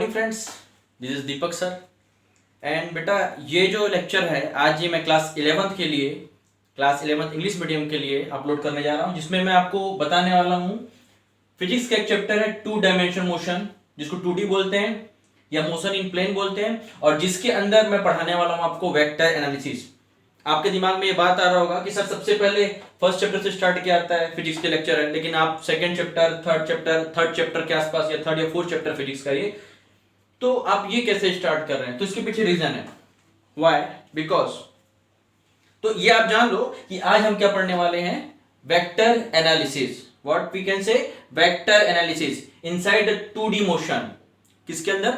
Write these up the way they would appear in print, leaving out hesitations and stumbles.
Morning friends, this is Deepak sir. And बेटा ये जो लेक्चर है आज ये मैं क्लास 11th के लिए, क्लास 11th इंग्लिश मीडियम के लिए अपलोड करने जा रहा हूँ, जिसमें मैं आपको बताने वाला हूँ फिजिक्स का एक चैप्टर है टू डायमेंशन मोशन, जिसको 2D बोलते हैं या मोशन इन प्लेन बोलते हैं, और जिसके अंदर मैं पढ़ाने वाला हूँ आपको वेक्टर एनालिसिस। आपके दिमाग में ये बात आ रहा होगा कि सर सबसे पहले फर्स्ट चैप्टर से स्टार्ट किया आता है, फिजिक्स के लेक्चर है, लेकिन आप सेकंड चैप्टर, थर्ड चैप्टर के आसपास या थर्ड या फोर्थ चैप्टर फिजिक्स का ये, तो आप ये कैसे स्टार्ट कर रहे हैं? तो इसके पीछे रीजन है, व्हाई, बिकॉज। तो ये आप जान लो कि आज हम क्या पढ़ने वाले हैं, vector analysis. What we can say, vector analysis inside the 2D motion. किसके अंदर?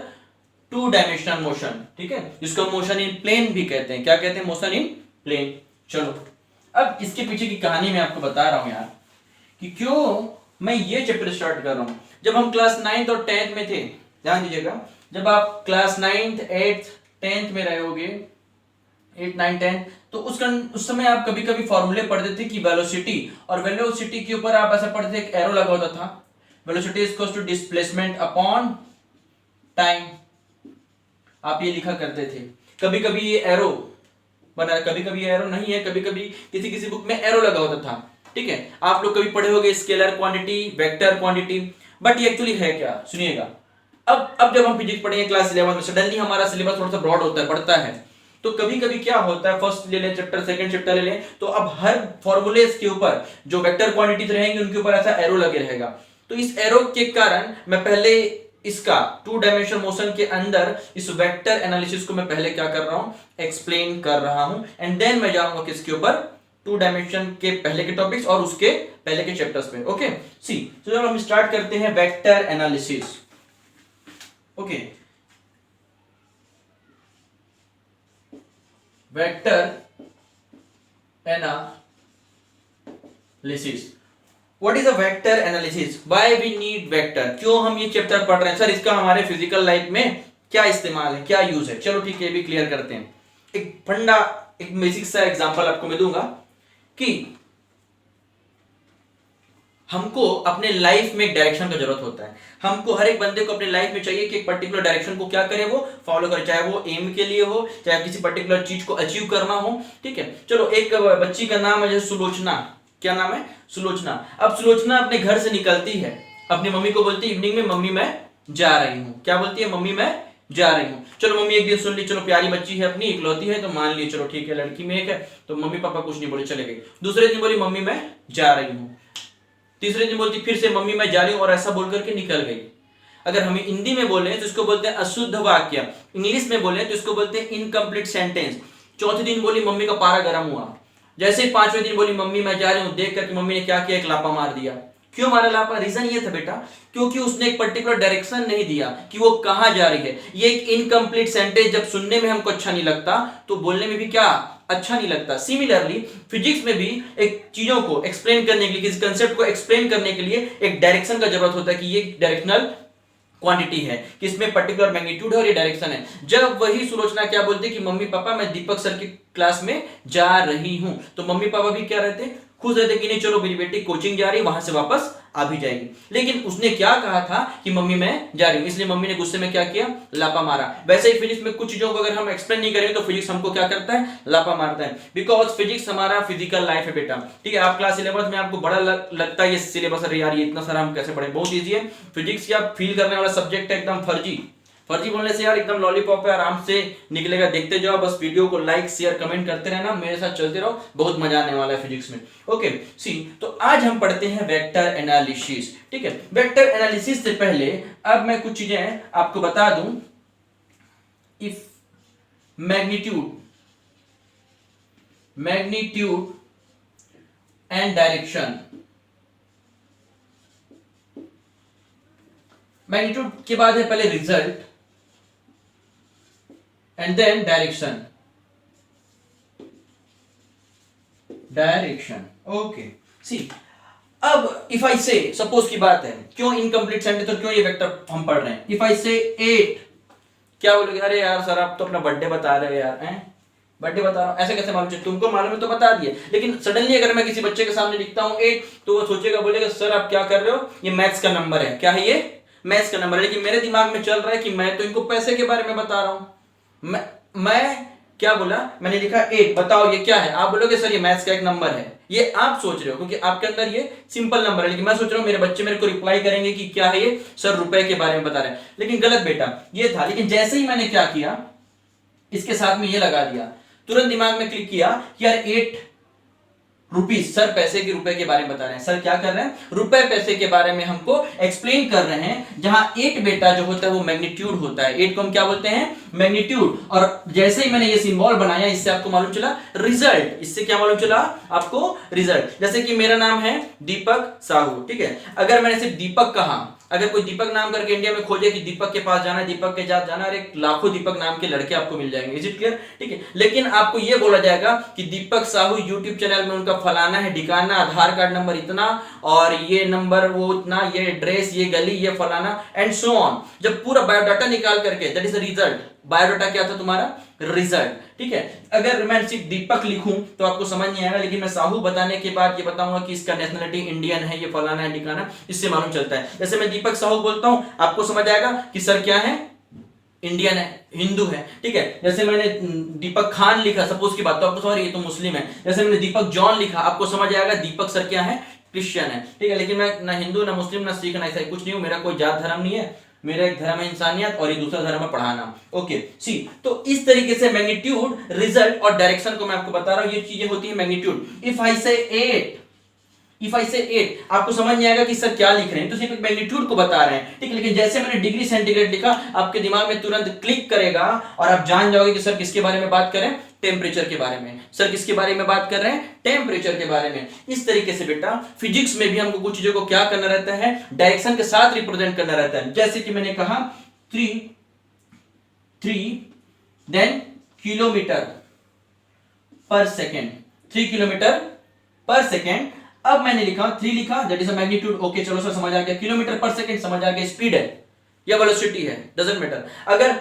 2 डायमेंशनल मोशन, ठीक है, जिसको मोशन इन प्लेन भी कहते हैं। क्या कहते हैं? Motion in plane. चलो अब इसके पीछे की कहानी मैं आपको बता रहा हूं यार, कि क्यों मैं ये चैप्टर स्टार्ट कर रहा हूं। जब हम क्लास 9th और 10th में थे, ध्यान दीजिएगा, जब आप क्लास 9th 8th 10th में रहे होगे, 8 9 10, तो उस समय आप कभी कभी फॉर्मूले पढ़ते थे कि वेलोसिटी, और वेलोसिटी के ऊपर आप ऐसा पढ़ते थे, एक एरो लगा होता था, velocity is equal to displacement upon time. आप ये लिखा करते थे। कभी कभी ये एरो बना, कभी कभी एरो नहीं है, कभी कभी किसी किसी बुक में एरो लगा होता था, ठीक है। आप लोग कभी पढ़े होंगे scalar quantity, vector quantity, but ये एक्चुअली है क्या, सुनिएगा। अब जब हम फिजिक्स पढ़ेंगे क्लास 11 में, सडनली हमारा सिलेबस थोड़ा सा ब्रॉड होता है, बढ़ता है, तो कभी कभी क्या होता है, फर्स्ट ले लें चैप्टर, सेकंड चैप्टर ले लें, तो अब हर फॉर्मूलेस के ऊपर जो वेक्टर क्वांटिटीज रहेंगे उनके ऊपर ऐसा एरो लगे रहेगा। तो इस एरो के कारण मैं पहले इसका 2 डायमेंशन मोशन के अंदर इस वेक्टर एनालिसिस को मैं पहले क्या कर रहा हूं, एक्सप्लेन कर रहा हूं, एंड देन मैं जाऊंगा किसके ऊपर, 2 डायमेंशन के पहले के टॉपिक्स और उसके पहले के चैप्टर्स पे। ओके, सी, तो जब हम स्टार्ट करते हैं vector analysis. Okay, vector analysis. What is a vector analysis? Why we need vector? क्यों हम ये चैप्टर पढ़ रहे हैं सर, इसका हमारे फिजिकल लाइफ में क्या इस्तेमाल है, क्या यूज है? चलो ठीक है, भी क्लियर करते हैं। एक फंडा, एक बेसिक सा एग्जांपल आपको मैं दूंगा कि हमको अपने लाइफ में एक डायरेक्शन का जरूरत होता है। हमको, हर एक बंदे को अपने लाइफ में चाहिए कि एक पर्टिकुलर डायरेक्शन को क्या करे, वो फॉलो करे, चाहे वो एम के लिए हो, चाहे किसी पर्टिकुलर चीज को अचीव करना हो, ठीक है। चलो, एक बच्ची का नाम है जैसे सुलोचना। क्या नाम है? सुलोचना। अब सुलोचना अपने घर से निकलती है, अपनी मम्मी को बोलती है इवनिंग में, मम्मी मैं जा रही हूँ। क्या बोलती है? मम्मी मैं जा रही हूँ। चलो, मम्मी एक दिन सुन ली, चलो प्यारी बच्ची है अपनी, इकलौती है, तो मान ली, चलो ठीक है, लड़की में एक है, तो मम्मी पापा कुछ नहीं बोले, चले गए। दूसरे दिन बोली मम्मी मैं जा रही हूँ। तीसरे दिन बोलती फिर से मम्मी मैं जा रही हूँ, और ऐसा बोल करके निकल गई। अगर हमें हिंदी में बोले तो इसको बोलते हैं अशुद्ध वाक्य, इंग्लिश में बोले तो इसको बोलते हैं इनकम्प्लीट सेंटेंस। चौथे दिन बोली मम्मी का पारा गर्म हुआ। जैसे ही 5वें दिन बोली मम्मी मैं जा रही हूं, देख करके मम्मी ने क्या किया, एक लापा मार दिया। क्यों मारा लापा? रीजन ये था बेटा, क्योंकि उसने एक पर्टिकुलर डायरेक्शन नहीं दिया कि वो कहां जा रही है। ये एक इनकम्प्लीट सेंटेंस जब सुनने में हमको अच्छा नहीं लगता, तो बोलने में भी क्या अच्छा नहीं लगता। सिमिलरली फिजिक्स में भी एक चीजों को एक्सप्लेन करने के लिए, किसी कंसेप्ट को एक्सप्लेन करने के लिए एक डायरेक्शन का जरूरत होता है कि ये डायरेक्शनल क्वांटिटी है, कि इसमें पर्टिकुलर मैग्नीट्यूड है और ये डायरेक्शन है। जब वही सुलोचना क्या बोलती कि मम्मी पापा मैं दीपक सर की क्लास में जा रही हूं, तो मम्मी पापा भी क्या रहते, खुश रहते कि नहीं चलो मेरी बेटी कोचिंग जा रही है, वहां से वापस आ भी जाएगी। लेकिन उसने क्या कहा था कि मम्मी मैं जा रही हूं, इसलिए मम्मी ने गुस्से में क्या किया, लापा मारा। वैसे ही फिजिक्स में कुछ चीजों को अगर हम एक्सप्लेन नहीं करेंगे तो फिजिक्स हमको क्या करता है, लापा मारता है। बिकॉज फिजिक्स हमारा फिजिकल लाइफ है बेटा, ठीक है। आप क्लास 11 में आपको बड़ा लगता है ये सिलेबस, अरे यार ये इतना सारा हम कैसे पढ़े, बहुत ईजी है। फिजिक्स या फील करने वाला सब्जेक्ट है, एकदम फर्जी। फर्जी बोलने से यार एकदम लॉलीपॉप है, आराम से निकलेगा। देखते जाओ, बस वीडियो को लाइक शेयर कमेंट करते रहना, मेरे साथ चलते रहो, बहुत मजा आने वाला है फिजिक्स में। ओके, सी, तो आज हम पढ़ते हैं वेक्टर एनालिसिस, ठीक है। वेक्टर एनालिसिस से पहले अब मैं कुछ चीजें आपको बता दूं। If magnitude and direction, magnitude के बाद है पहले result and then direction. Okay, see, अब इफ आई से, सपोज की बात है, क्यों इनकम्प्लीट सेंटेंस और क्यों ये वेक्टर हम पढ़ रहे हैं। इफ आई से 8, क्या बोलोगे, अरे यार सर आप तो अपना बर्थडे बता रहे हो यार, हैं बर्थडे बता रहा हूं, ऐसे कैसे मालूम? तुमको मालूम है तो बता दिए, लेकिन सडनली अगर मैं किसी बच्चे के सामने लिखता हूं 8, तो वो सोचेगा, बोलेगा सर आप क्या कर रहे हो, ये मैथ्स का नंबर है। क्या है ये? मैथ्स का नंबर है, लेकिन मेरे दिमाग में चल रहा है कि मैं तो इनको पैसे के बारे में बता रहा हूं। मैं क्या बोला, मैंने लिखा 8, बताओ ये क्या है। आप बोलोगे सर ये मैथ्स का एक नंबर है, ये आप सोच रहे हो क्योंकि आपके अंदर ये सिंपल नंबर है, लेकिन मैं सोच रहा हूं मेरे बच्चे मेरे को रिप्लाई करेंगे कि क्या है ये सर, रुपए के बारे में बता रहे हैं। लेकिन गलत बेटा, ये था। लेकिन जैसे ही मैंने क्या किया, इसके साथ में ये लगा दिया, तुरंत दिमाग में क्लिक किया कि यार 8 रुपीज, सर पैसे के रुपए के बारे में बता रहे हैं। सर क्या कर रहे हैं, रुपए पैसे के बारे में हमको एक्सप्लेन कर रहे हैं। जहां 8 बेटा जो होता है वो मैग्नीट्यूड होता है, 8 को हम क्या बोलते हैं, मैग्नीट्यूड। और जैसे ही मैंने ये सिंबल बनाया, इससे आपको मालूम चला रिजल्ट। इससे क्या मालूम चला आपको, रिजल्ट। जैसे कि मेरा नाम है दीपक साहू, ठीक है। अगर मैंने सिर्फ दीपक कहा, अगर कोई दीपक नाम करके इंडिया में खोजे कि दीपक के पास जाना है, दीपक के साथ जाना है, लाखों दीपक नाम के लड़के आपको मिल जाएंगे। इज इट क्लियर, ठीक है। लेकिन आपको यह बोला जाएगा कि दीपक साहू यूट्यूब चैनल में उनका फलाना है, ठिकाना, आधार कार्ड नंबर इतना, और ये नंबर वो इतना, ये एड्रेस, ये गली, ये फलाना, एंड सो ऑन। जब पूरा बायोडाटा निकाल करके, that is the result. Biodata क्या था तुम्हारा, रिजल्ट, ठीक है। अगर मैं सिर्फ दीपक लिखूं तो आपको समझ नहीं आएगा, लेकिन मैं साहू बताने के बाद ये बताऊंगा कि इसका नेशनलिटी इंडियन है, ये फलाना है, ठिकाना, इससे मालूम चलता है। जैसे मैं दीपक साहू बोलता हूं, आपको समझ आएगा कि सर क्या है, इंडियन है, हिंदू है, ठीक है। जैसे मैंने दीपक खान लिखा, सपोज की बात, तो आपको समझ ये तो मुस्लिम है। जैसे मैंने दीपक जॉन लिखा, आपको समझ आएगा दीपक सर क्या है, क्रिश्चियन है, ठीक है। लेकिन मैं ना हिंदू, ना मुस्लिम, ना सिख, ना ईसाई, कुछ नहीं हूं। मेरा कोई जात धर्म नहीं है, मेरा एक धर्म है इंसानियत, और ये दूसरा धर्म है पढ़ाना। ओके सी, तो इस तरीके से मैग्नीट्यूड, रिजल्ट और डायरेक्शन को मैं आपको बता रहा हूं, ये चीजें होती है मैग्नीट्यूड। इफ आई से 8, आपको समझ नहीं आएगा कि सर क्या लिख रहे हैं, तो सिर्फ मैग्नीट्यूड को बता रहे हैं, ठीक है। लेकिन जैसे मैंने डिग्री सेंटीग्रेड लिखा, आपके दिमाग में तुरंत क्लिक करेगा और आप जान जाओगे कि सर किसके बारे में बात कर रहे हैं, टेम्परेचर के बारे में। सर किसके बारे में बात कर रहे हैं, टेम्परेचर के बारे में। इस तरीके से बेटा फिजिक्स में भी हमको कुछ चीजों को क्या करना रहता है, डायरेक्शन के साथ रिप्रेजेंट करना रहता है। जैसे कि मैंने कहा 3 देन किलोमीटर पर सेकेंड, 3 किलोमीटर पर सेकेंड। अब मैंने लिखा 3 लिखा, that is a magnitude. Okay चलो सर समझ आ गया, किलोमीटर पर सेकेंड समझ आ गया, स्पीड है या वेलोसिटी है, डजंट मैटर। अगर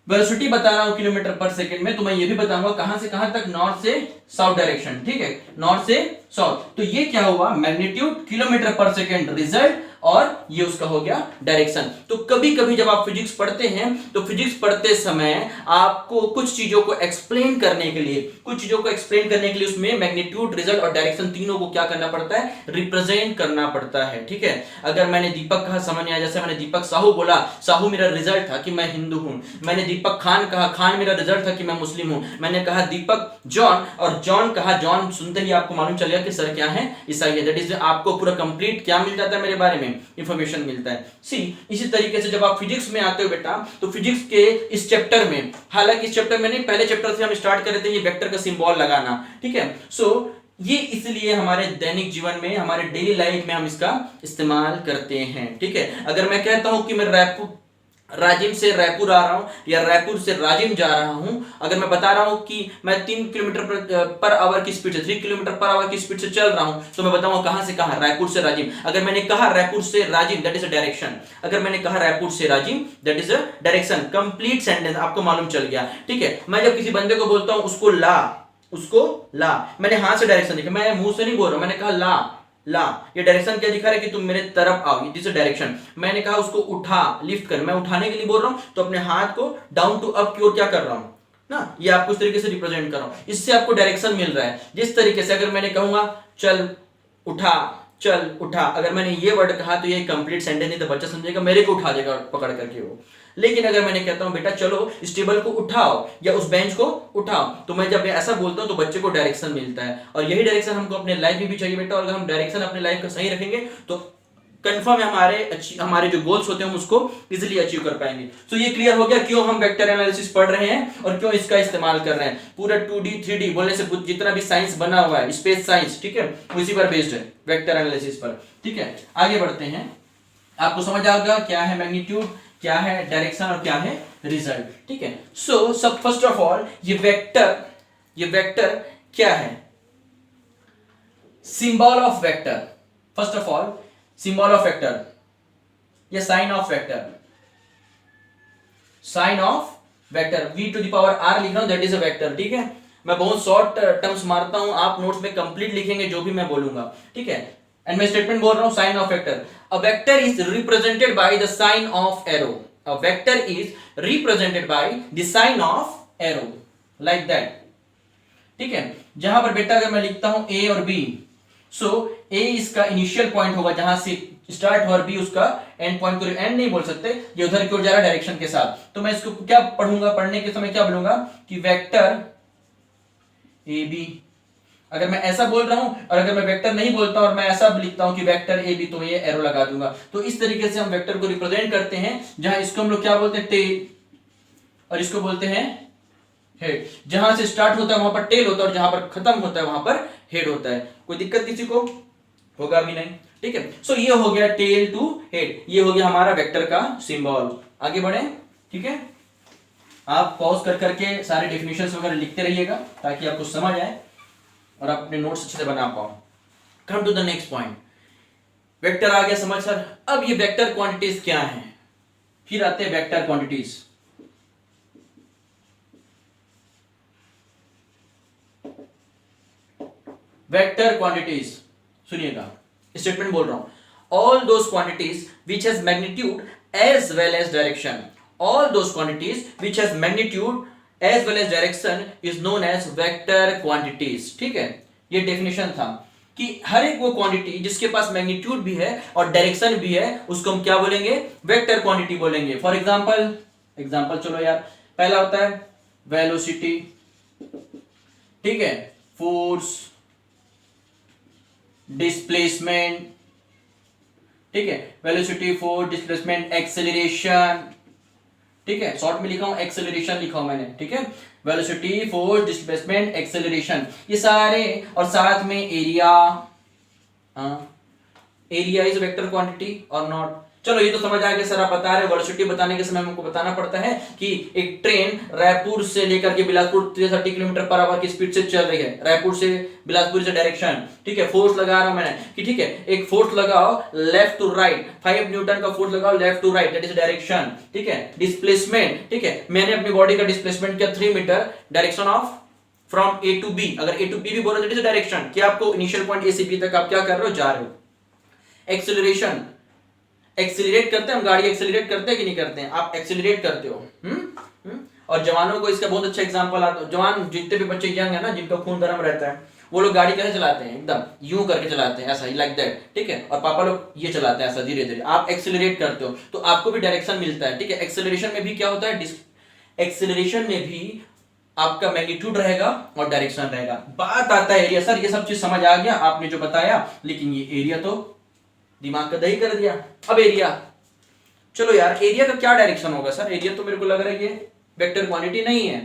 वेलोसिटी बता रहा हूं किलोमीटर पर सेकंड में, तो मैं ये भी बताऊंगा कहां से कहां तक, नॉर्थ से साउथ डायरेक्शन, ठीक है, नॉर्थ से साउथ। तो ये क्या हुआ, मैग्नीट्यूड, किलोमीटर पर सेकंड रिजल्ट, और ये उसका हो गया डायरेक्शन। तो कभी कभी जब आप फिजिक्स पढ़ते हैं, तो फिजिक्स पढ़ते समय आपको कुछ चीजों को एक्सप्लेन करने के लिए, उसमें मैग्नीट्यूड, रिजल्ट और डायरेक्शन तीनों को क्या करना पड़ता है, रिप्रेजेंट करना पड़ता है, ठीक है। अगर मैंने दीपक कहा, समझ नहीं आया। जैसे मैंने दीपक साहू बोला, साहू मेरा रिजल्ट था कि मैं हिंदू हूं। मैंने दीपक खान कहा, खान मेरा रिजल्ट था कि मैं मुस्लिम हूं। मैंने कहा दीपक जॉन, और जॉन कहा, जॉन सुनते ही आपको मालूम चल गया कि सर क्या है, ईसाई है। दैट इज आपको पूरा कंप्लीट क्या मिल जाता है मेरे बारे में, इंफॉर्मेशन मिलता है। सी, इसी तरीके से जब आप फिजिक्स में आते हो बेटा, तो फिजिक्स के इस चैप्टर में, हालांकि इस चैप्टर में नहीं, पहले चैप्टर से हम स्टार्ट कर रहे थे ये वेक्टर का सिंबल लगाना, ठीक है। सो ये इसलिए हमारे दैनिक जीवन में, हमारे डेली लाइफ में हम इसका इस्तेमाल करते हैं, ठीक है। अगर मैं कहता हूं कि मैं राजिम से रायपुर आ रहा हूं, या रायपुर से राजिम जा रहा हूं, अगर मैं बता रहा हूं कि मैं 3 किलोमीटर पर आवर की स्पीड से, 3 किलोमीटर पर आवर की स्पीड से चल रहा हूं, तो मैं बताऊंगा कहां से कहां, रायपुर से राजिम। अगर मैंने कहा रायपुर से Rajim, that is a direction. अगर मैंने कहा रायपुर से Rajim, that is a direction. Complete sentence आपको मालूम चल गया, ठीक है। मैं जब किसी बंदे को बोलता हूं उसको ला, मैंने हाथ से डायरेक्शन दिखा, मैं मुंह से नहीं बोल रहा, मैंने कहा ला, ये डायरेक्शन क्या दिखा रहा है कि तुम मेरे तरफ आओ, दिस इज डायरेक्शन। मैंने कहा उसको उठा, लिफ्ट कर, मैं उठाने के लिए बोल रहा हूं, तो अपने हाथ को डाउन टू अप की ओर क्या कर रहा हूं ना, ये आपको इस तरीके से रिप्रेजेंट कर रहा हूं, इससे आपको डायरेक्शन मिल रहा है। जिस तरीके से अगर मैंने कहूंगा चल उठा, अगर मैंने ये वर्ड कहा तो ये कंप्लीट सेंटेंस नहीं, तो बच्चा समझेगा मेरे को उठा देगा पकड़ करके वो। लेकिन अगर मैंने कहता हूं बेटा चलो इस टेबल को उठाओ या उस बेंच को उठाओ, तो मैं जब ऐसा बोलता हूं तो बच्चे को डायरेक्शन मिलता है। और यही डायरेक्शन हमको अपने लाइफ में भी चाहिए बेटा। और अगर हम डायरेक्शन अपने लाइफ का सही रखेंगे तो कंफर्म है हमारे जो गोल्स होते हैं हम उसको इजीली अचीव कर पाएंगे। तो ये क्लियर हो गया क्यों हम वेक्टर एनालिसिस पढ़ रहे हैं और क्यों इसका इस्तेमाल कर रहे हैं। पूरा 2D 3D बोलने से जितना भी साइंस बना हुआ है, स्पेस साइंस, ठीक है, उसी पर बेस्ड है, वेक्टर एनालिसिस पर, ठीक है। आगे बढ़ते हैं, आपको समझ आ गया क्या है मैग्नीट्यूड, क्या है डायरेक्शन और क्या है रिजल्ट, ठीक है। सो सब फर्स्ट ऑफ ऑल ये वेक्टर क्या है, symbol of vector. First of all symbol of vector या sign of vector, sign of vector v to the power r लिख रहा हूं, दैट इज अ वेक्टर, ठीक है। मैं बहुत शॉर्ट टर्म्स मारता हूं, आप नोट्स में कंप्लीट लिखेंगे जो भी मैं बोलूंगा, ठीक है। एंड मैं स्टेटमेंट बोल रहा हूं sign of vector. A vector is represented by the sign of arrow. A vector is represented by the sign of arrow. Like that. ठीक है, जहां पर बेटा अगर मैं लिखता हूं A और B, सो A इसका इनिशियल पॉइंट होगा जहां से स्टार्ट हुआ, और B उसका एंड पॉइंट को एंड नहीं बोल सकते, ये उधर की ओर जा रहा है डायरेक्शन के साथ, तो मैं इसको क्या पढ़ूंगा, पढ़ने के समय क्या बोलूंगा कि वेक्टर ए बी। अगर मैं ऐसा बोल रहा हूं और अगर मैं वेक्टर नहीं बोलता और मैं ऐसा लिखता हूं कि वेक्टर ए बी, तो ये एरो लगा दूंगा। तो इस तरीके से हम वेक्टर को रिप्रेजेंट करते हैं, जहां इसको हम लोग क्या बोलते हैं, टेल, और इसको बोलते हैं हेड। जहां से स्टार्ट होता है वहां पर टेल होता है और जहां पर खत्म होता है वहां पर हेड होता है। कोई दिक्कत किसी को? होगा भी नहीं, ठीक है। सो ये हो गया टेल टू हेड, ये हो गया हमारा वेक्टर का सिंबल। आगे बढ़े, ठीक है। आप पॉज कर करके सारे डेफिनेशंस वगैरह लिखते रहिएगा ताकि आपको समझ आए और आप अपने नोट्स अच्छे से बना पाओ। Come to the next point, vector आ गया समझ सर। अब ये वेक्टर क्वांटिटीज क्या हैं, फिर आते हैं वेक्टर क्वांटिटीज। वेक्टर क्वांटिटीज, सुनिएगा, स्टेटमेंट बोल रहा हूं। All those quantities which has magnitude as well as direction, all those quantities which has magnitude as well as direction is known as vector quantities. ठीक है, ये डेफिनेशन था कि हर एक वो क्वांटिटी जिसके पास मैग्नीट्यूड भी है और डायरेक्शन भी है उसको हम क्या बोलेंगे, वेक्टर क्वांटिटी बोलेंगे। फॉर एग्जांपल चलो यार, पहला होता है वेलोसिटी, ठीक है, फोर्स, डिस्प्लेसमेंट, ठीक है, वेलोसिटी, फोर्स, डिस्प्लेसमेंट, एक्सेलरेशन, ठीक है, शॉर्ट में लिखा हूं एक्सेलरेशन लिखा हूं मैंने, ठीक है, वेलोसिटी, फोर्स, डिस्प्लेसमेंट, एक्सेलरेशन, ये सारे, और साथ में area. Area is vector quantity और नॉट? चलो ये तो समझ आ गया सर, आप बता रहे वेलोसिटी बताने के समय हमको बताना पड़ता है कि एक ट्रेन रायपुर से लेकर के बिलासपुर 30 किलोमीटर पर आवर की स्पीड से चल रही है, रायपुर से बिलासपुर से डायरेक्शन, ठीक है। फोर्स लगा रहा हूं मैंने कि ठीक है, एक फोर्स लगाओ लेफ्ट टू राइट, 5 न्यूटन का फोर्स लगाओ left to right, that is direction, ठीक है। डिस्प्लेसमेंट, ठीक है, मैंने अपनी बॉडी का डिस्प्लेसमेंट किया 3 metre, direction of from A to B, अगर ए टू बी भी बोल रहे हो दैट इज डायरेक्शन कि आपको इनिशियल पॉइंट ए से बी तक आप क्या कर रहे हो, जा रहे हो। एक्सेलरेशन, एक्सेलरेट करते हैं हम, गाड़ी एक्सेलरेट करते हैं कि नहीं करते हैं, आप एक्सेलरेट करते हो। और जवानों को इसका बहुत अच्छा एग्जांपल आता है, जवान जितने भी बच्चे यंग है ना, जिनका खून गर्म रहता है, वो लोग गाड़ी कैसे चलाते हैं, एकदम यूं करके चलाते हैं, ऐसा ही लाइक दैट, ठीक है। और पापा लोग ये चलाते हैं ऐसा धीरे धीरे, आप एक्सेलरेट करते हो तो आपको भी डायरेक्शन मिलता है, ठीक है। एक्सेलरेशन में भी क्या होता है, एक्सेलरेशन में भी आपका मैग्नीट्यूड रहेगा और डायरेक्शन रहेगा। बात आता है एरिया, सर ये सब चीज समझ आ गया आपने जो बताया, लेकिन ये एरिया तो दिमाग का दही कर दिया। अब एरिया, चलो यार एरिया का क्या डायरेक्शन होगा सर, एरिया तो मेरे को लग रहा है ये वेक्टर क्वांटिटी नहीं है।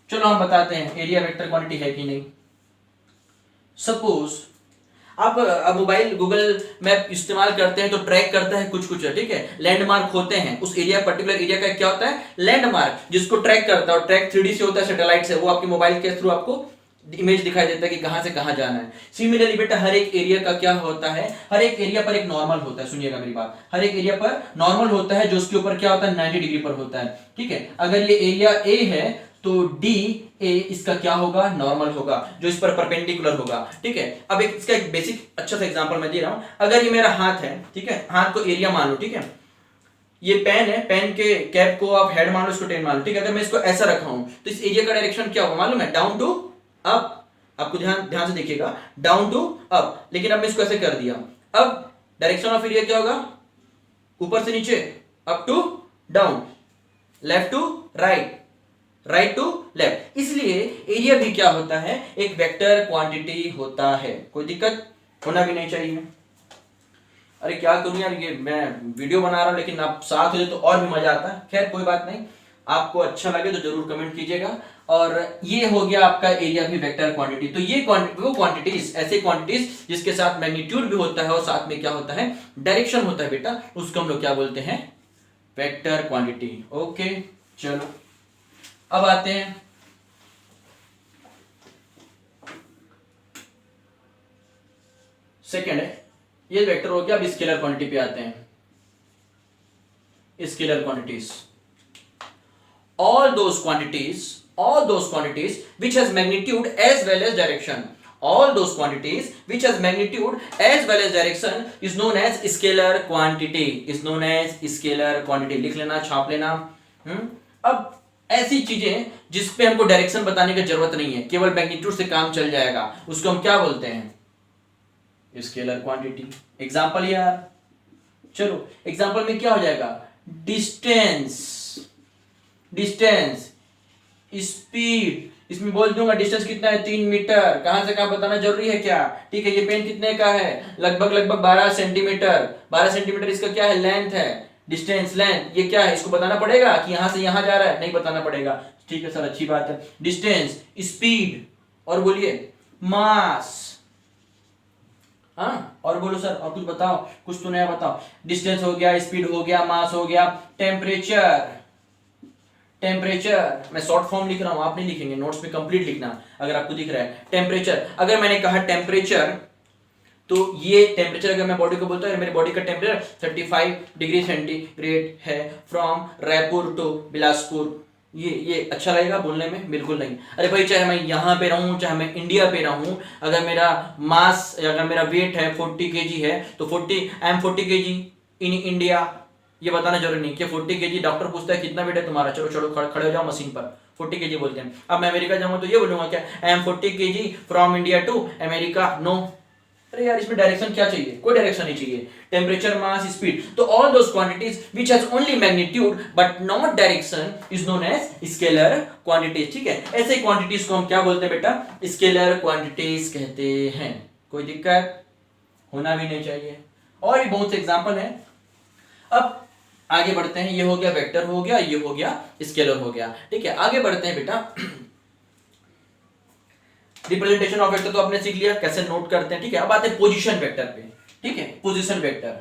चलो हम बताते हैं एरिया वेक्टर क्वांटिटी है कि नहीं। सपोज आप अब मोबाइल गूगल मैप इस्तेमाल करते हैं तो ट्रैक करता है कुछ कुछ, ठीक है, लैंडमार्क होते हैं उस एरिया, पर्टिकुलर एरिया का क्या होता है, लैंडमार्क, जिसको ट्रैक करता है। और ट्रैक 3D से होता है, सैटेलाइट से, वो आपके मोबाइल के थ्रू आपको इमेज दिखाई देता है कि कहां से कहां जाना है। सिमिलरली बेटा हर एक एरिया का क्या होता है, हर एक एरिया पर एक नॉर्मल होता है, सुनिएगा मेरी बात, हर एक एरिया पर नॉर्मल होता है जो उसके ऊपर क्या होता है, 90 डिग्री पर होता है, ठीक है। अगर ये एरिया ए है तो डी ए इसका क्या होगा, नॉर्मल होगा, जो इस पर परपेंडिकुलर होगा, ठीक है। अब एक इसका एक बेसिक अच्छा सा एग्जांपल मैं दे रहा हूं। अगर ये मेरा हाथ है, ठीक है, हाथ को एरिया मान लो, ठीक है, ये पेन है, पेन के कैप को आप हेड मान लो, इसको 10 मान लो, ठीक है। अगर मैं इसको ऐसा रखा हूं तो इस एरिया का डायरेक्शन क्या होगा मालूम है, डाउन टू अप। आपको ध्यान से देखिएगा, डाउन टू अप, लेकिन अब मैं इसको ऐसे कर दिया, अब डायरेक्शन ऑफ एरिया क्या होगा, ऊपर से नीचे, up to down, left to right, right to left. इसलिए एरिया भी क्या होता है, एक वेक्टर क्वांटिटी होता है। कोई दिक्कत होना भी नहीं चाहिए। अरे क्या करूं यार, ये मैं वीडियो बना रहा हूं लेकिन आप साथ हो जाए तो और भी मजा आता है। खैर कोई बात नहीं, आपको अच्छा लगे तो जरूर कमेंट कीजिएगा। और ये हो गया आपका एरिया भी वेक्टर क्वांटिटी। तो ये वो क्वांटिटीज, ऐसे क्वांटिटीज जिसके साथ मैग्नीट्यूड भी होता है और साथ में क्या होता है, डायरेक्शन होता है बेटा, उसको हम लोग क्या बोलते हैं, वेक्टर क्वांटिटी। ओके चलो अब आते हैं सेकेंड है, ये वेक्टर हो गया। अब स्केलर क्वांटिटी पे आते हैं। Scalar quantities, all those quantities which has magnitude as well as direction, all those quantities which has magnitude as well as direction is known as scalar quantity, is known as scalar quantity। लिख लेना, छाप लेना। अब ऐसी चीजें जिस पे हमको डायरेक्शन बताने की जरूरत नहीं है, केवल मैग्नीट्यूड से काम चल जाएगा, उसको हम क्या बोलते हैं? Scalar quantity. एग्जांपल यार, चलो एग्जांपल में क्या हो जाएगा? डिस्टेंस, डिस्टेंस, स्पीड, इसमें बोल दूंगा डिस्टेंस कितना है 3 मीटर, कहां से कहां बताना जरूरी है क्या? ठीक है, ये पेन कितने का है? लगभग 12 सेंटीमीटर, 12 सेंटीमीटर इसका क्या है? लेंथ है, डिस्टेंस लेंथ, ये क्या है? इसको बताना पड़ेगा कि यहां से यहां जा रहा है? नहीं बताना पड़ेगा। ठीक है सर, अच्छी बात है। डिस्टेंस, स्पीड, और बोलिए मास। हाँ, और बोलो सर, और कुछ बताओ, कुछ तो नया बताओ। डिस्टेंस हो गया, स्पीड हो गया, मास हो गया, टेम्परेचर, टेम्परेचर मैं शॉर्ट फॉर्म लिख रहा हूं, आप नहीं लिखेंगे, नोट्स में कंप्लीट लिखना अगर आपको दिख रहा है। टेम्परेचर, अगर मैंने कहा टेम्परेचर, तो ये टेम्परेचर अगर मैं बॉडी को बोलता हूँ मेरी बॉडी का टेम्परेचर 35 डिग्री सेंटीग्रेड है फ्रॉम रायपुर टू बिलासपुर, ये अच्छा लगेगा बोलने में? बिल्कुल नहीं। अरे भाई, चाहे मैं यहाँ पे रहूं, चाहे मैं इंडिया पे रहूं, अगर मेरा मास, अगर मेरा वेट है 40 केजी है, तो 40 केजी इन इंडिया, ये बताना जरूरी नहीं कि 40 केजी। डॉक्टर पूछता है कितना वेट है तुम्हारा, चलो चलो खड़े हो जाओ मशीन पर, 40 केजी बोलते हैं। अब मैं अमेरिका जाऊंगा तो ये बोलूंगा क्या? I am 40 KG from India to America? No. अरे यार, इसमें डायरेक्शन क्या चाहिए? कोई डायरेक्शन नहीं चाहिए। टेम्परेचर, मास, स्पीड, तो all those quantities which has only magnitude but not direction is known as scalar quantities. ठीक है, ऐसे क्वांटिटीज को हम क्या बोलते हैं बेटा? स्केलर क्वांटिटीज कहते हैं। कोई दिक्कत होना भी नहीं चाहिए। और भी बहुत से एग्जांपल हैं। अब आगे बढ़ते हैं। ये हो गया वेक्टर हो गया, ये हो गया स्केलर हो गया। ठीक है, आगे बढ़ते हैं बेटा। रिप्रेजेंटेशन ऑफ वेक्टर तो आपने सीख लिया, कैसे नोट करते हैं। ठीक है, अब आते हैं पोजीशन वेक्टर पे। ठीक है, पोजीशन वेक्टर।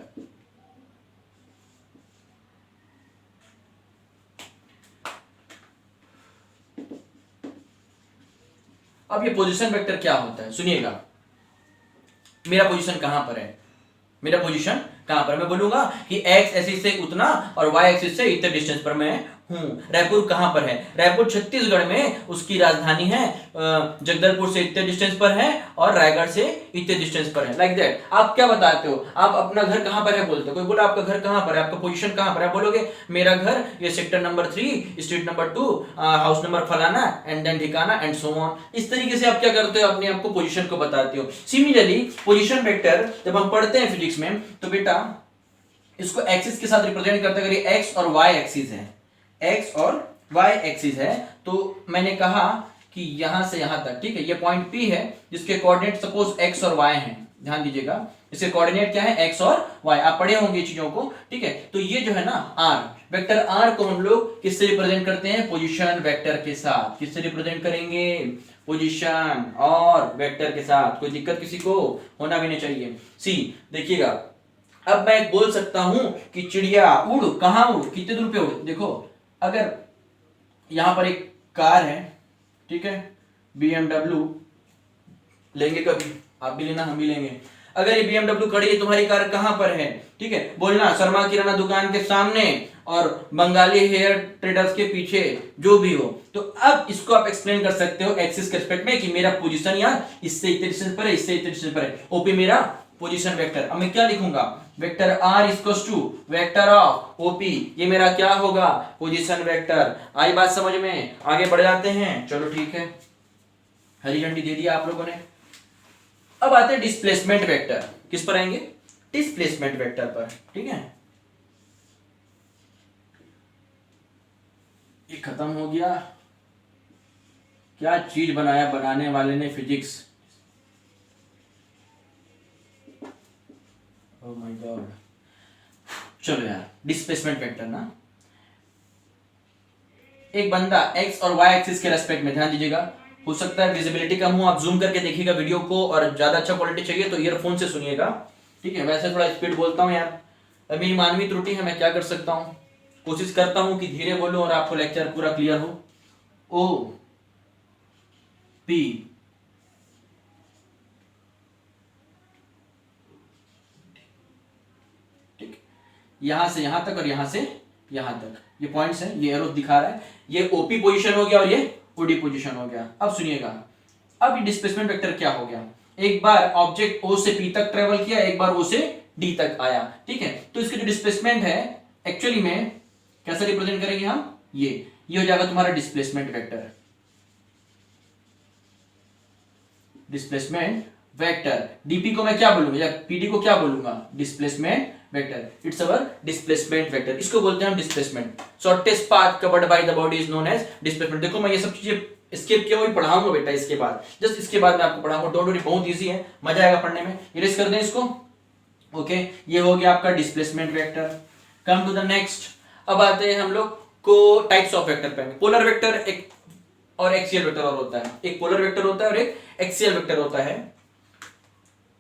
अब ये पोजीशन वेक्टर क्या होता है सुनिएगा। मेरा पोजीशन कहां पर है? मेरा पोजीशन कहां पर? मैं बोलूंगा कि एक्स एक्सिस से उतना और वाई एक्सिस से इतने डिस्टेंस पर मैं हूं। रायपुर कहां पर है? रायपुर छत्तीसगढ़ में, उसकी राजधानी है। जगदलपुर से इतने डिस्टेंस पर है और रायगढ़ से इतने डिस्टेंस पर है। Like that. आप क्या बताते हो? आप अपना घर कहां पर है बोलते हो। कोई बोला आपका घर कहां पर है, आपका पोजीशन कहां पर है, बोलोगे मेरा घर ये sector number 3, street number 2, house number फलाना, एंड देन ठिकाना, एंड सो ऑन। इस तरीके से आप क्या करते हो? अपने आप को पोजीशन को बताते हो। सिमिलरली पोजीशन वेक्टर जब हम पढ़ते हैं फिजिक्स में, तो बेटा इसको एक्सिस के साथ रिप्रेजेंट करते हैं। अगर ये एक्स और वाई एक्सिस है, एक्स और वाई एक्सिस है, तो मैंने कहा कि यहां से यहां तक, ठीक है, ये पॉइंट P है जिसके कोऑर्डिनेट सपोज एक्स और वाई हैं। ध्यान दीजिएगा, इसके कोऑर्डिनेट क्या है? एक्स और वाई। आप पढ़े होंगे चीजों को। ठीक है, तो ये जो है ना R, वेक्टर R को हम लोग किससे रिप्रेजेंट करते हैं? पोजीशन वेक्टर के साथ। किससे रिप्रेजेंट करेंगे? पोजीशन और वेक्टर के साथ। कोई दिक्कत किसी को होना भी नहीं चाहिए। सी देखिएगा, अब मैं बोल सकता हूं कि चिड़िया उड़, कहां उड़, कितने दूर पे उड़। देखो, अगर यहां पर एक कार है, ठीक है, BMW लेंगे कभी, आप भी लेना हम भी लेंगे। अगर ये BMW खड़ी है, तुम्हारी कार कहां पर है? ठीक है, बोलना शर्मा किराना दुकान के सामने और बंगाली हेयर ट्रेडर्स के पीछे, जो भी हो। तो अब इसको आप एक्सप्लेन कर सकते हो एक्सिस के रिस्पेक्ट में कि मेरा पोजीशन यार इससे इतने डिस्टेंस पर है, इससे इतने डिस्टेंस पर है। ओपी मेरा पोजीशन वेक्टर। अब मैं क्या लिखूंगा? Vector R equals to vector of OP। ये मेरा क्या होगा? Position vector. आई बात समझ में? आगे बढ़ जाते हैं। चलो ठीक है, हरी झंडी दे दिया आप लोगों ने। अब आते हैं डिस्प्लेसमेंट वेक्टर। किस पर आएंगे? डिस्प्लेसमेंट वेक्टर पर। ठीक है, ये खत्म हो गया। क्या चीज बनाया बनाने वाले ने, फिजिक्स। Oh my God. चलो यार, डिस्प्लेसमेंट वेक्टर ना, एक बंदा एक्स और वाई एक्सिस के रेस्पेक्ट में, ध्यान दीजिएगा, हो सकता है विजिबिलिटी कम हो, आप जूम करके देखिएगा वीडियो को, और ज्यादा अच्छा क्वालिटी चाहिए तो ईयरफोन से सुनिएगा। ठीक है, वैसे थोड़ा स्पीड बोलता हूँ यार, मेरी मानवीय त्रुटि है, मैं क्या कर सकता हूँ। कोशिश करता हूँ कि धीरे बोलूं और आपको लेक्चर पूरा क्लियर हो। ओ पी यहां से यहां तक और यहां से यहां तक, ये पॉइंट्स हैं, ये एरो दिखा रहा है। ये ओपी पोजीशन हो गया और ये ओडी पोजीशन हो गया। अब सुनिएगा, अब ये डिस्प्लेसमेंट वेक्टर क्या हो गया? एक बार ऑब्जेक्ट ओ से पी तक ट्रेवल किया, एक बार ओ से डी तक आया, ठीक है। तो इसकी जो डिस्प्लेसमेंट है एक्चुअली में कैसे रिप्रेजेंट करेंगे हम, ये हो जाएगा तुम्हारा displacement vector, displacement vector. DP को मैं क्या बोलूंगा या पीडी को क्या बोलूंगा, displacement vector. It's our displacement vector, इसको बोलते हैं हम displacement. Shortest path covered by the body is known as displacement. देखो मैं ये सब चीजें स्किप किया हुआ पढ़ाऊंगा बेटा, इसके बाद जस्ट इसके बाद मैं आपको पढ़ाऊंगा, डोंट वरी, बहुत इजी है, मजा आएगा पढ़ने में। इरेज कर दें इसको, ओके। ये हो गया आपका displacement vector. Come to the next, अब आते हैं हम लोग को टाइप्स ऑफ वेक्टर पे। पोलर वेक्टर एक और एक्सियल वेक्टर और होता है, एक पोलर वेक्टर होता है और एक एक्सियल वेक्टर होता है।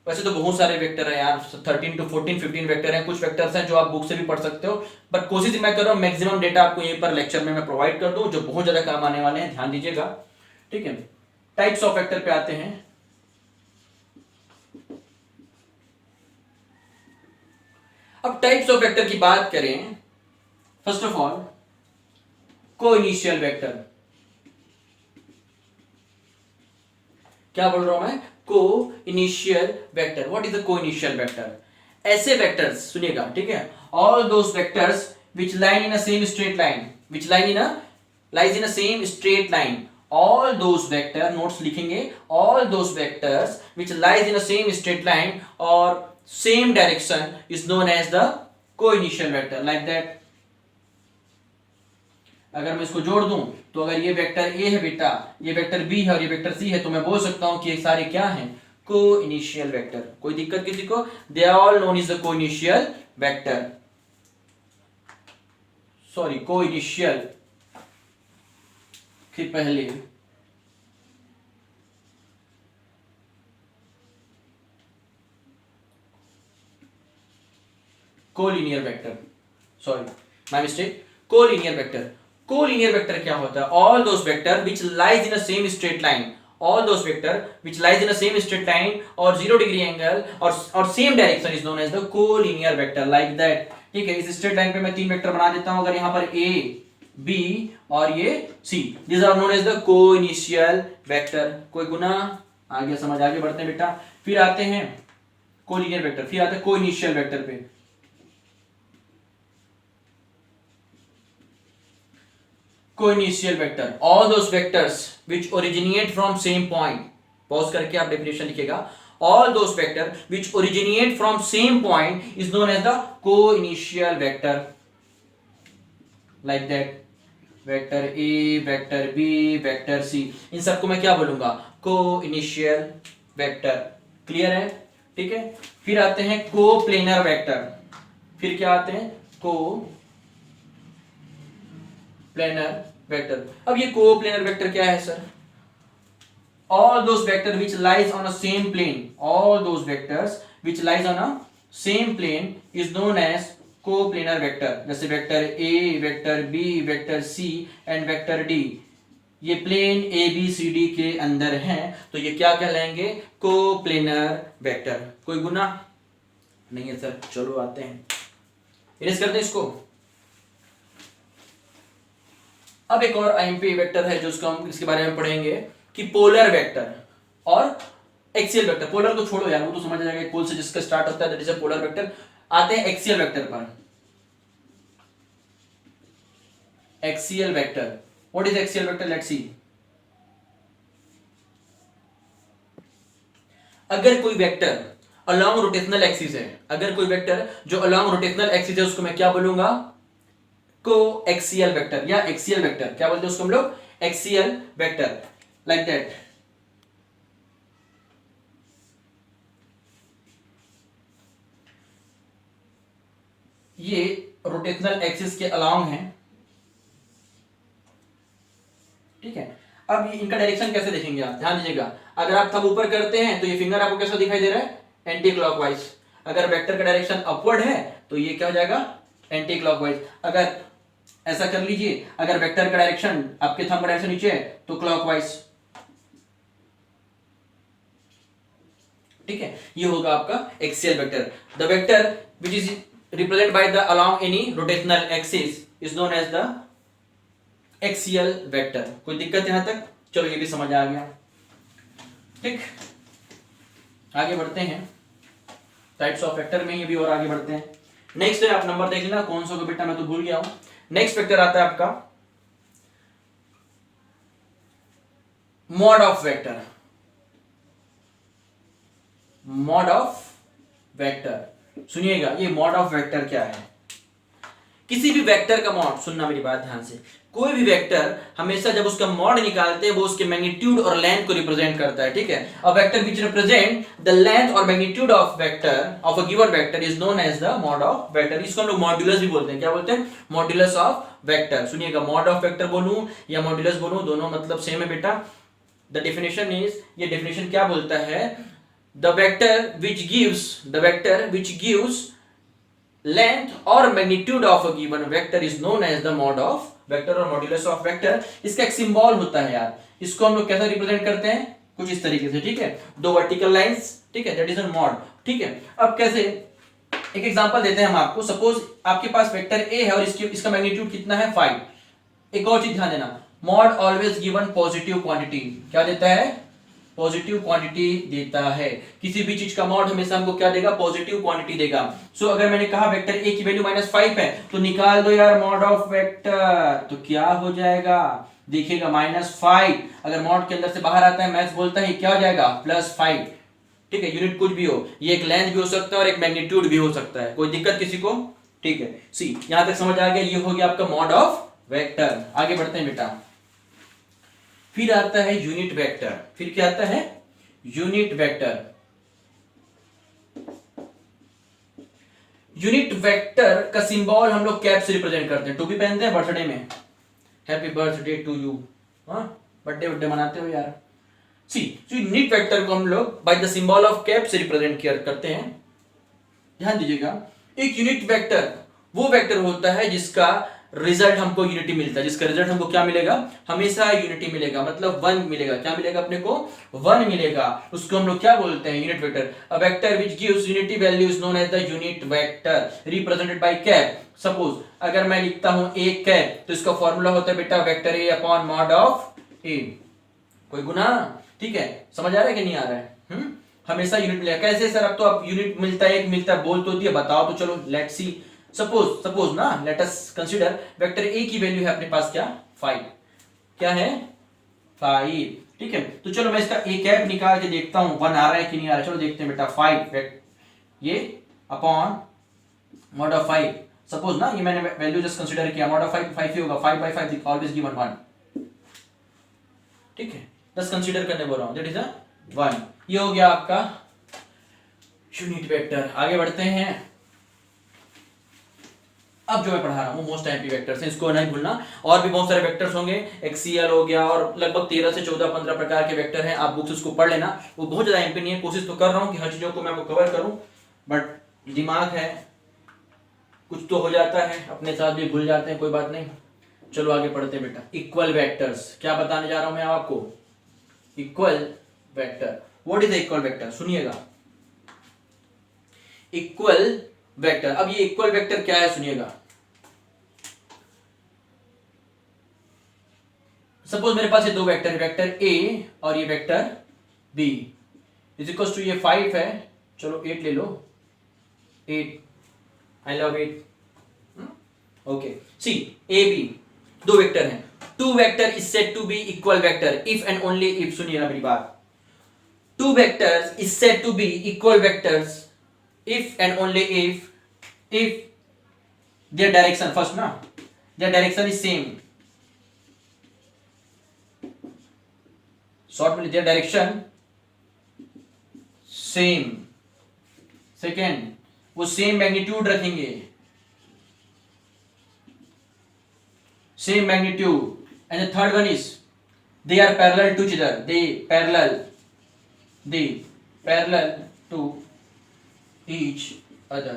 वैसे तो बहुत सारे वेक्टर हैं यार, 13 to 14 15 वेक्टर हैं। कुछ वेक्टर्स हैं जो आप बुक से भी पढ़ सकते हो, बट कोशिश मैं कर रहा हूं मैक्सिमम डेटा आपको यहीं पर लेक्चर में मैं प्रोवाइड कर दूं, जो बहुत ज्यादा काम आने वाले हैं, ध्यान दीजिएगा, ठीक है। टाइप्स ऑफ वेक्टर पे आते हैं। अब टाइप्स ऑफ वेक्टर की बात करें, फर्स्ट ऑफ ऑल को इनिशियल वेक्टर। क्या बोल रहा हूं मैं, को initial vector. What is the co-initial vector? ऐसे वेक्टर्स सुनिएगा, ठीक है, all those vectors which line in a same straight line, which lies in a same straight line, all those vector, notes लिखेंगे, all those vectors which lies in a same straight line or same direction is known as the co-initial vector, like that। अगर मैं इसको जोड़ दूं तो अगर ये vector A है बेटा, ये वेक्टर बी है और ये वेक्टर सी है, तो मैं बोल सकता हूं कि ये सारे क्या हैं, को इनिशियल वेक्टर। कोई दिक्कत किसी को? They are all known is the co-initial vector, sorry co-initial के पहले collinear vector, sorry my mistake, collinear vector. Collinear vector क्या होता है? All those vector which lies in a same straight line, all those vector which lies in a same straight line or 0 degree angle or same direction is known as the collinear vector, like that, ठीक है। इस straight line पे मैं तीन vector बना देता हूं, अगर यहां पर a b और ये c, these are known as the co-initial vector। कोई गुना? आगे समझ, आगे बढ़ते हैं बेटा। फिर आते हैं कोलिनियर वेक्टर, फिर आते हैं को-इनिशियल वेक्टर पे। Co-initial vector, all those vectors which originate from same point, pause करके आप डेफिनेशन लिखिएगा, all those vector which originate from same point is known as the co-initial vector, like that। Vector a, vector b, vector c, इन सबको मैं क्या बोलूंगा, को-इनिशियल vector. Clear है, ठीक है। फिर आते हैं को-प्लेनर वेक्टर। फिर क्या आते हैं, को प्लेनर वेक्टर। अब ये को-प्लेनर वेक्टर क्या है sir? all those vector which lies on a same plane, all those vectors which lies on a same plane is known as co-planar vector। जैसे vector a, vector b, vector c and vector d, ये plane A B C D के अंदर हैं, तो ये क्या कहलाएंगे, को-प्लेनर vector. कोई गुना नहीं है सर? चलो आते हैं, इरेज करते हैं इसको। अब एक और आईएमपी वेक्टर है जो उसको हम इसके बारे में पढ़ेंगे कि पोलर वेक्टर और एक्सियल वेक्टर। पोलर को छोड़ो यार, वो तो समझ आ जाएगा, पोल से जिसका स्टार्ट होता है that is a polar vector. आते हैं एक्सियल वेक्टर पर। Axial vector, what is axial vector? Let's see. अगर कोई वेक्टर अलोंग रोटेशनल एक्सिस है, अगर कोई वेक्टर जो अलोंग रोटेशनल एक्सिस है, उसको मैं क्या बोलूंगा, को एक्सियल वेक्टर या एक्सियल वेक्टर। क्या बोलते हैं उसको हम लोग? Axial vector, like that. ये रोटेशनल एक्सिस के अलोंग है, ठीक है। अब ये इनका डायरेक्शन कैसे देखेंगे आप, ध्यान दीजिएगा। अगर आप थंब ऊपर करते हैं तो ये फिंगर आपको कैसा दिखाई दे रहा है, एंटी क्लॉकवाइज। अगर वेक्टर का डायरेक्शन अपवर्ड है तो ये क्या हो जाएगा, एंटी क्लॉकवाइज। अगर ऐसा कर लीजिए, अगर वेक्टर का डायरेक्शन, आपके थंब का डायरेक्शन नीचे है तो क्लॉकवाइज, ठीक है। ये होगा आपका axial vector. The vector which is represent by the along any rotational axis is known as the axial vector. कोई दिक्कत यहां तक? चलो ये भी समझ आ गया, ठीक। आगे बढ़ते हैं टाइप्स ऑफ वेक्टर में, ये भी और आगे बढ़ते हैं। नेक्स्ट है, आप नंबर देख लेना कौन सा को, बेटा मैं तो भूल गया हूं। नेक्स्ट वेक्टर आता है आपका mod of vector. Mod of vector, सुनिएगा ये मॉड ऑफ वेक्टर क्या है। किसी भी वेक्टर का मॉड, सुनना मेरी बात ध्यान से, कोई भी वेक्टर हमेशा जब उसका मॉड निकालते हैं वो उसके मैग्नीट्यूड और लेंथ को रिप्रेजेंट करता है, ठीक है। A vector which represent the length और magnitude of vector of a given vector is known as the mod of vector. इसको हम लोग मॉड्यूलस भी बोलते हैं। क्या बोलते हैं? Modulus of vector. सुनिएगा, मॉड ऑफ वेक्टर बोलूं या मॉड्यूलस बोलूं, दोनों मतलब सेम है बेटा। द डेफिनेशन इज, ये डेफिनेशन क्या बोलता है, the vector which gives length or magnitude of a given vector is known as the mod of vector और modulus of vector। इसका एक सिंबल होता है यार, इसको हम लोग कैसे रिप्रेजेंट करते हैं, कुछ इस तरीके से, ठीक है। दो वर्टिकल लाइंस, ठीक है, दैट इज अ मॉड, ठीक है। अब कैसे, एक एग्जांपल देते हैं हम आपको। सपोज आपके पास वेक्टर ए है और इसका मैग्नीट्यूड कितना है, 5। एक और चीज ध्यान देना, mod always given positive quantity. क्या देता है? पॉजिटिव क्वांटिटी देता है। किसी भी चीज का मॉड हमेशा हमको क्या देगा? पॉजिटिव क्वांटिटी देगा। सो अगर मैंने कहा वेक्टर ए की वैल्यू -5 है, तो निकाल दो यार मॉड ऑफ वेक्टर, तो क्या हो जाएगा, देखिएगा -5। अगर मॉड के अंदर से बाहर आता है, मैथ्स बोलता है क्या हो जाएगा, +5, ठीक है। यूनिट कुछ भी हो, ये एक लेंथ भी हो सकता है और एक मैग्नीट्यूड भी हो सकता है, कोई दिक्कत किसी को, ठीक है। सी, यहां तक समझ आ गया, ये हो गया आपका मॉड ऑफ वेक्टर। आगे बढ़ते हैं बेटा। फिर आता है यूनिट वेक्टर। फिर क्या आता है? Unit vector. यूनिट वेक्टर का सिंबल हम लोग कैप से रिप्रेजेंट करते हैं। टोपी पहनते हैं बर्थडे में, हैप्पी बर्थडे टू यू, हाँ बर्थडे मनाते हो यार। सी, यूनिट वेक्टर को हम लोग by the symbol of cap से रिप्रेजेंट करते हैं। ध्यान दीजिएगा, एक यूनिट वेक्टर वो वेक्टर होता है जिसका रिजल्ट हमको यूनिटी मिलता है। जिसका रिजल्ट हमको क्या मिलेगा? हमेशा यूनिटी मिलेगा, मतलब 1 मिलेगा। क्या मिलेगा अपने को? 1 मिलेगा। उसको हम लोग क्या बोलते हैं? Unit vector. A vector which gives unity value is known as the unit vector represented by cap. Suppose अगर मैं लिखता हूं ए कैप, तो इसका फॉर्मूला होता है बेटा vector A upon mod of A. कोई गुना, ठीक है। समझ आ रहा है कि नहीं आ रहा है? हमेशा यूनिट मिलेगा। कैसे सर? अब तो अब यूनिट मिलता है, एक मिलता है, बोल तो दिया, बताओ तो चलो, लेट्स सी। सपोज ना, let us consider vector A की वैल्यू है अपने पास क्या? 5। क्या है? 5, ठीक है। तो चलो मैं इसका ए कैप निकाल के देखता हूं 1 आ रहा है कि नहीं आ रहा है। चलो देखते हैं बेटा। 5 ये अपॉन मॉड ऑफ 5। सपोज ना, ये मैंने वैल्यू जस्ट कंसीडर किया, मॉड ऑफ 5 ही होगा। 5/5 ऑलवेज गिवन 1, ठीक है। जस्ट कंसीडर करने बोल रहा हूं, दैट इज 1। ये हो गया आपका यूनिट वेक्टर। आगे बढ़ते हैं। अब जो मैं पढ़ा रहा हूं मोस्ट टाइप वेक्टर्स हैं, इसको नहीं भूलना। और भी बहुत सारे वेक्टर्स होंगे, एक्सीएल हो गया और लगभग 13 से 14 15 प्रकार के वेक्टर हैं। आप बुक्स उसको पढ़ लेना। वो बहुत ज्यादा एमपी नहीं है, कोशिश तो कर रहा हूं कि हर चीजों को मैं आपको कवर करूं, बट दिमाग है, कुछ तो हो जाता है, अपने साथ भी भूल जाते हैं, कोई बात नहीं। चलो आगे पढ़ते हैं बेटा। इक्वल वेक्टर्स, क्या बताने जा रहा हूं मैं आपको? Equal vector. What is equal vector? सुनिएगा, इक्वल वेक्टर। अब ये इक्वल वेक्टर क्या है, सुनिएगा। सपोज मेरे पास ये दो वेक्टर है, वेक्टर ए और ये vector B is equal to, ये 5 है, चलो 8 ले लो, 8, I love 8, okay. C, A B दो वेक्टर हैं। Two vector is said to be equal vector if and only if, सुनिएगा मेरी बात, two vectors is said to be equal vectors if and only if their direction, first na, their direction is same, short में their direction same, second वो same magnitude रखेंगे, same magnitude, and the third one is they are parallel to each other, they parallel to each other।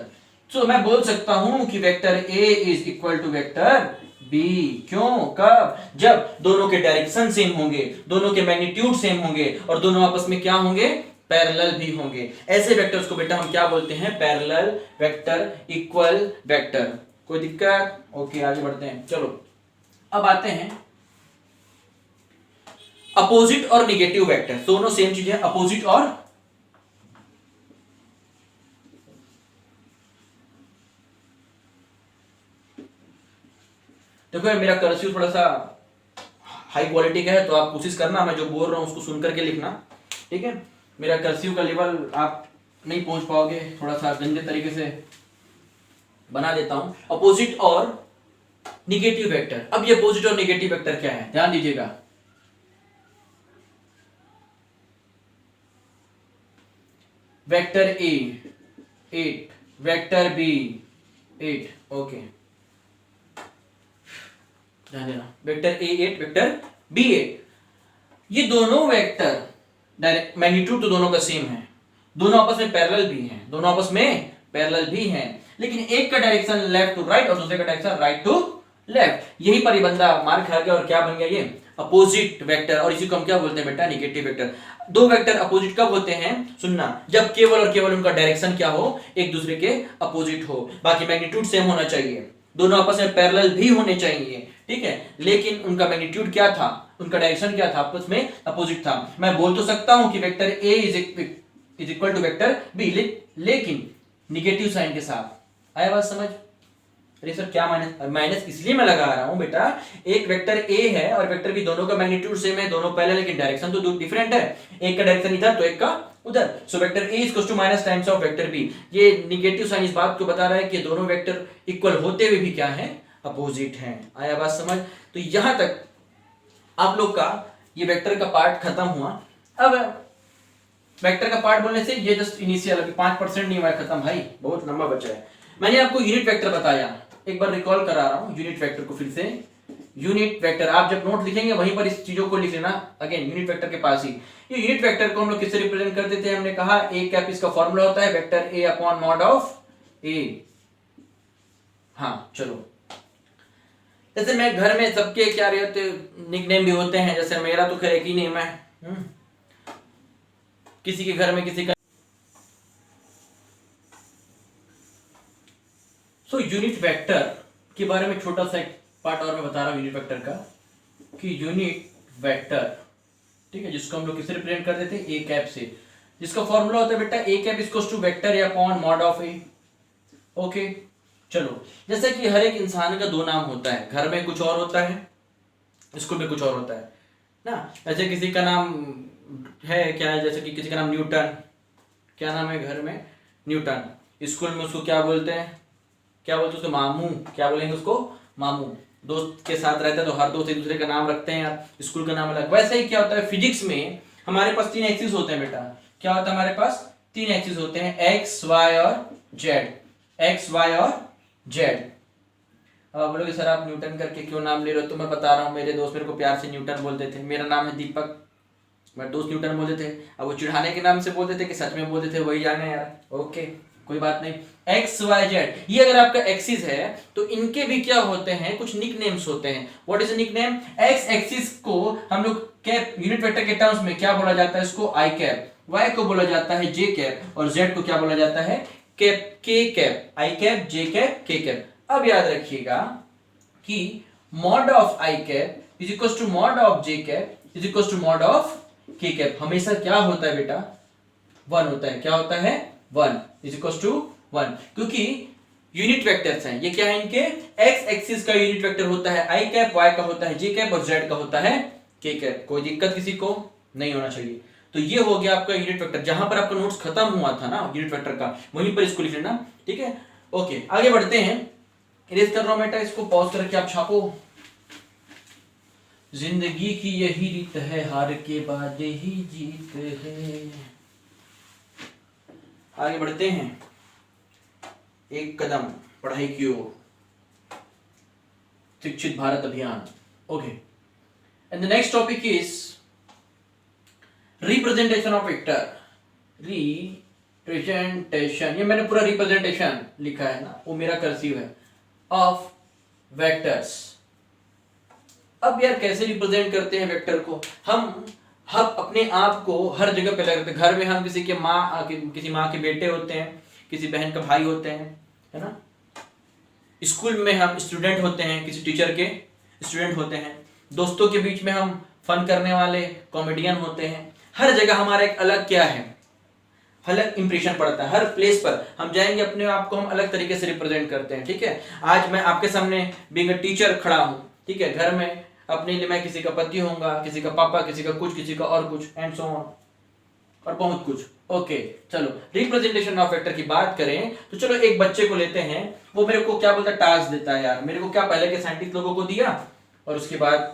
So मैं बोल सकता हूं कि vector A is equal to vector B। क्यों? कब? जब दोनों के डायरेक्शन सेम होंगे, दोनों के मैग्नीट्यूड सेम होंगे और दोनों आपस में क्या होंगे? पैरेलल भी होंगे। ऐसे वेक्टर्स को बेटा हम क्या बोलते हैं? Parallel vector, equal vector. कोई दिक्कत? ओके, आगे बढ़ते हैं। चलो अब आते हैं अपोजिट और निगेटिव वेक्टर। दोनों सेम चीज है, अपोजिट और देखो यार मेरा कर्सिव थोड़ा सा हाई क्वालिटी का है, तो आप कोशिश करना मैं जो बोल रहा हूँ उसको सुन करके लिखना, ठीक है। मेरा कर्सिव का लेवल आप नहीं पहुंच पाओगे, थोड़ा सा गंदे तरीके से बना देता हूं। अपोजिट और निगेटिव वेक्टर। अब ये अपोजिट और निगेटिव वेक्टर क्या है, ध्यान दीजिएगा। Vector A 8, vector B 8, okay ध्यान देना। वेक्टर ए 8, वेक्टर बी 8, ये दोनों वेक्टर डायरेक्ट मैग्नीट्यूड तो दोनों का सेम है, दोनों आपस में पैरेलल भी हैं, दोनों आपस में पैरेलल भी हैं, लेकिन एक का डायरेक्शन लेफ्ट टू राइट और दूसरे का डायरेक्शन राइट टू लेफ्ट। यही पर बंदा मार खा गया और क्या बन गया, ये अपोजिट वेक्टर। और इसी को हम क्या बोलते हैं बेटा, निगेटिव वेक्टर। दो वेक्टर अपोजिट कब होते हैं, सुनना, जब केवल और केवल उनका डायरेक्शन क्या हो, एक दूसरे के अपोजिट हो। बाकी मैग्नीट्यूड सेम होना चाहिए, दोनों आपस में पैरेलल भी होने चाहिए, ठीक है, लेकिन उनका मैग्नीट्यूड क्या था, उनका डायरेक्शन क्या था, आपस में अपोजिट था। मैं बोल तो सकता हूं कि vector A is equal to vector B, लेकिन निगेटिव साइन के साथ। आया बात समझ? अरे सर क्या माइनस, माइनस इसलिए मैं लगा रहा हूं बेटा, एक वेक्टर ए है और वेक्टर बी, दोनों का मैग्नीट्यूड सेम है, दोनों पहले, लेकिन डायरेक्शन तो डिफरेंट है, एक का डायरेक्शन इधर तो एक का उधर। So vector A is equal to minus times of vector B. ये निगेटिव साइन इस बात को बता रहा है कि दोनों वेक्टर इक्वल होते हुए भी क्या है, अपोजिट हैं। आया बात समझ? तो यहां तक आप लोग का ये वेक्टर का पार्ट खत्म हुआ। अब वेक्टर का पार्ट बोलने से ये जस्ट इनिशियल, अभी 5% नहीं हुआ है खत्म भाई, बहुत लंबा बचा है। मैंने आपको यूनिट वेक्टर बताया, एक बार रिकॉल करा रहा हूं यूनिट वेक्टर को फिर से। यूनिट वेक्टर आप जब नोट लिखेंगे वहीं पर इस चीजों को लिख लेना, अगेन यूनिट वेक्टर के पास ही। ये यूनिट वेक्टर को हम लोग किससे रिप्रेजेंट करते थे, हमने कहा ए कैप इसका फॉर्मूला होता है vector A upon mod of A. हाँ चलो, जैसे मैं घर में सबके क्या रहते निकनेम भी होते हैं, जैसे मेरा तो खैर एक ही नेम है, किसी के घर में किसी का। सो यूनिट वेक्टर के बारे में छोटा सा एक पार्ट और मैं बता रहा हूं यूनिट वेक्टर का, कि यूनिट वेक्टर, ठीक है, जिसको हम लोग किससे रिप्रेजेंट करते थे, ए कैप से, जिसका फॉर्मूला होता है बेटा A cap equals to vector A upon mod of A. Okay चलो, जैसे कि हर एक इंसान का दो नाम होता है, घर में कुछ और होता है, स्कूल में कुछ और होता है ना। ऐसे किसी का नाम है क्या है, जैसे कि किसी का नाम न्यूटन, क्या नाम है घर में, न्यूटन। स्कूल में उसको क्या बोलते हैं, क्या बोलते हैं उसको, मामू, क्या बोलेंगे उसको, मामू। दोस्त के साथ रहता है तो हर दोस्त एक दूसरे का नाम रखते हैं यार, स्कूल का नाम अलग। वैसे ही क्या होता है फिजिक्स में, हमारे पास 3 एक्सिस होते हैं बेटा। क्या होता है हमारे पास, 3 एक्सिस होते हैं, एक्स वाई और जेड, एक्स वाई और जेड। अब आप बोलोगे सर आप न्यूटन करके क्यों नाम ले रहे हो, तो मैं बता रहा हूँ, मेरे दोस्त मेरे को प्यार से न्यूटन बोलते थे। मेरा नाम है दीपक, मेरे दोस्त न्यूटन बोलते थे। अब वो चिढ़ाने के नाम से बोलते थे कि सच में बोलते थे, वही जाने यार। ओके कोई बात नहीं। एक्स वाई जेड, ये अगर आपका एक्सिस है तो इनके भी क्या होते हैं, कुछ निक नेम्स होते हैं। What is nick name? X axis को हम लोग कैप, यूनिट वेक्टर के टर्म्स में क्या बोला जाता है, इसको आई कैप, वाई को बोला जाता है जे कैप, और जेड को क्या बोला जाता है, cap, K cap, I cap, J cap, K cap. अब याद रखिएगा कि mod of I cap is equal to mod of J cap is equal to mod of K cap. हमेशा क्या होता है बेटा, 1 होता है। क्या होता है, 1 इज इक्वल टू 1, क्योंकि यूनिट वेक्टर्स हैं ये। क्या है इनके, एक्स एक्सिस का यूनिट वेक्टर होता है आई कैप, वाई का होता है जे कैप, और जेड का होता है के कैप। कोई दिक्कत किसी को नहीं होना चाहिए। तो ये हो गया आपका यूनिट वेक्टर। जहां पर आपका नोट्स खत्म हुआ था ना यूनिट वेक्टर का, वहीं पर इसको लिख लेना, ठीक है। ओके आगे बढ़ते हैं। इरेज कर रहा हूं बेटा, इसको पॉज करके आप छापो। जिंदगी की यही रीत है, हार के बाद ही जीत है। आगे बढ़ते हैं, एक कदम पढ़ाई की ओर, शिक्षित भारत अभियान। Okay, and the next topic is representation of vector. Representation, ये मैंने पूरा रिप्रेजेंटेशन लिखा है ना, वो मेरा कर्सिव है, ऑफ वेक्टर्स। अब यार कैसे रिप्रेजेंट करते हैं वेक्टर को हम अपने आप को हर जगह पे लगते हैं। घर में हम किसी माँ के बेटे होते हैं, किसी बहन का भाई होते हैं, है ना। स्कूल में हम स्टूडेंट होते हैं, किसी टीचर के स्टूडेंट होते हैं। दोस्तों के बीच में हम फन करने वाले कॉमेडियन होते हैं। हर जगह हमारा एक अलग क्या है, अलग इंप्रेशन पड़ता है, हर प्लेस पर हम जाएंगे अपने आप को हम अलग तरीके से रिप्रेजेंट करते हैं, ठीक है। आज मैं आपके सामने बीइंग अ टीचर खड़ा हूँ, ठीक है, घर में अपने लिए मैं किसी का पति होऊंगा, किसी का पापा, किसी का कुछ, किसी का और कुछ, एंड सो ऑन, और बहुत कुछ। ओके चलो, रिप्रेजेंटेशन ऑफ वेक्टर की बात करें तो चलो एक बच्चे को लेते हैं, वो मेरे को क्या बोलता है, टास्क देता है यार, मेरे को क्या पहले के साइंटिस्ट लोगों को दिया, और उसके बाद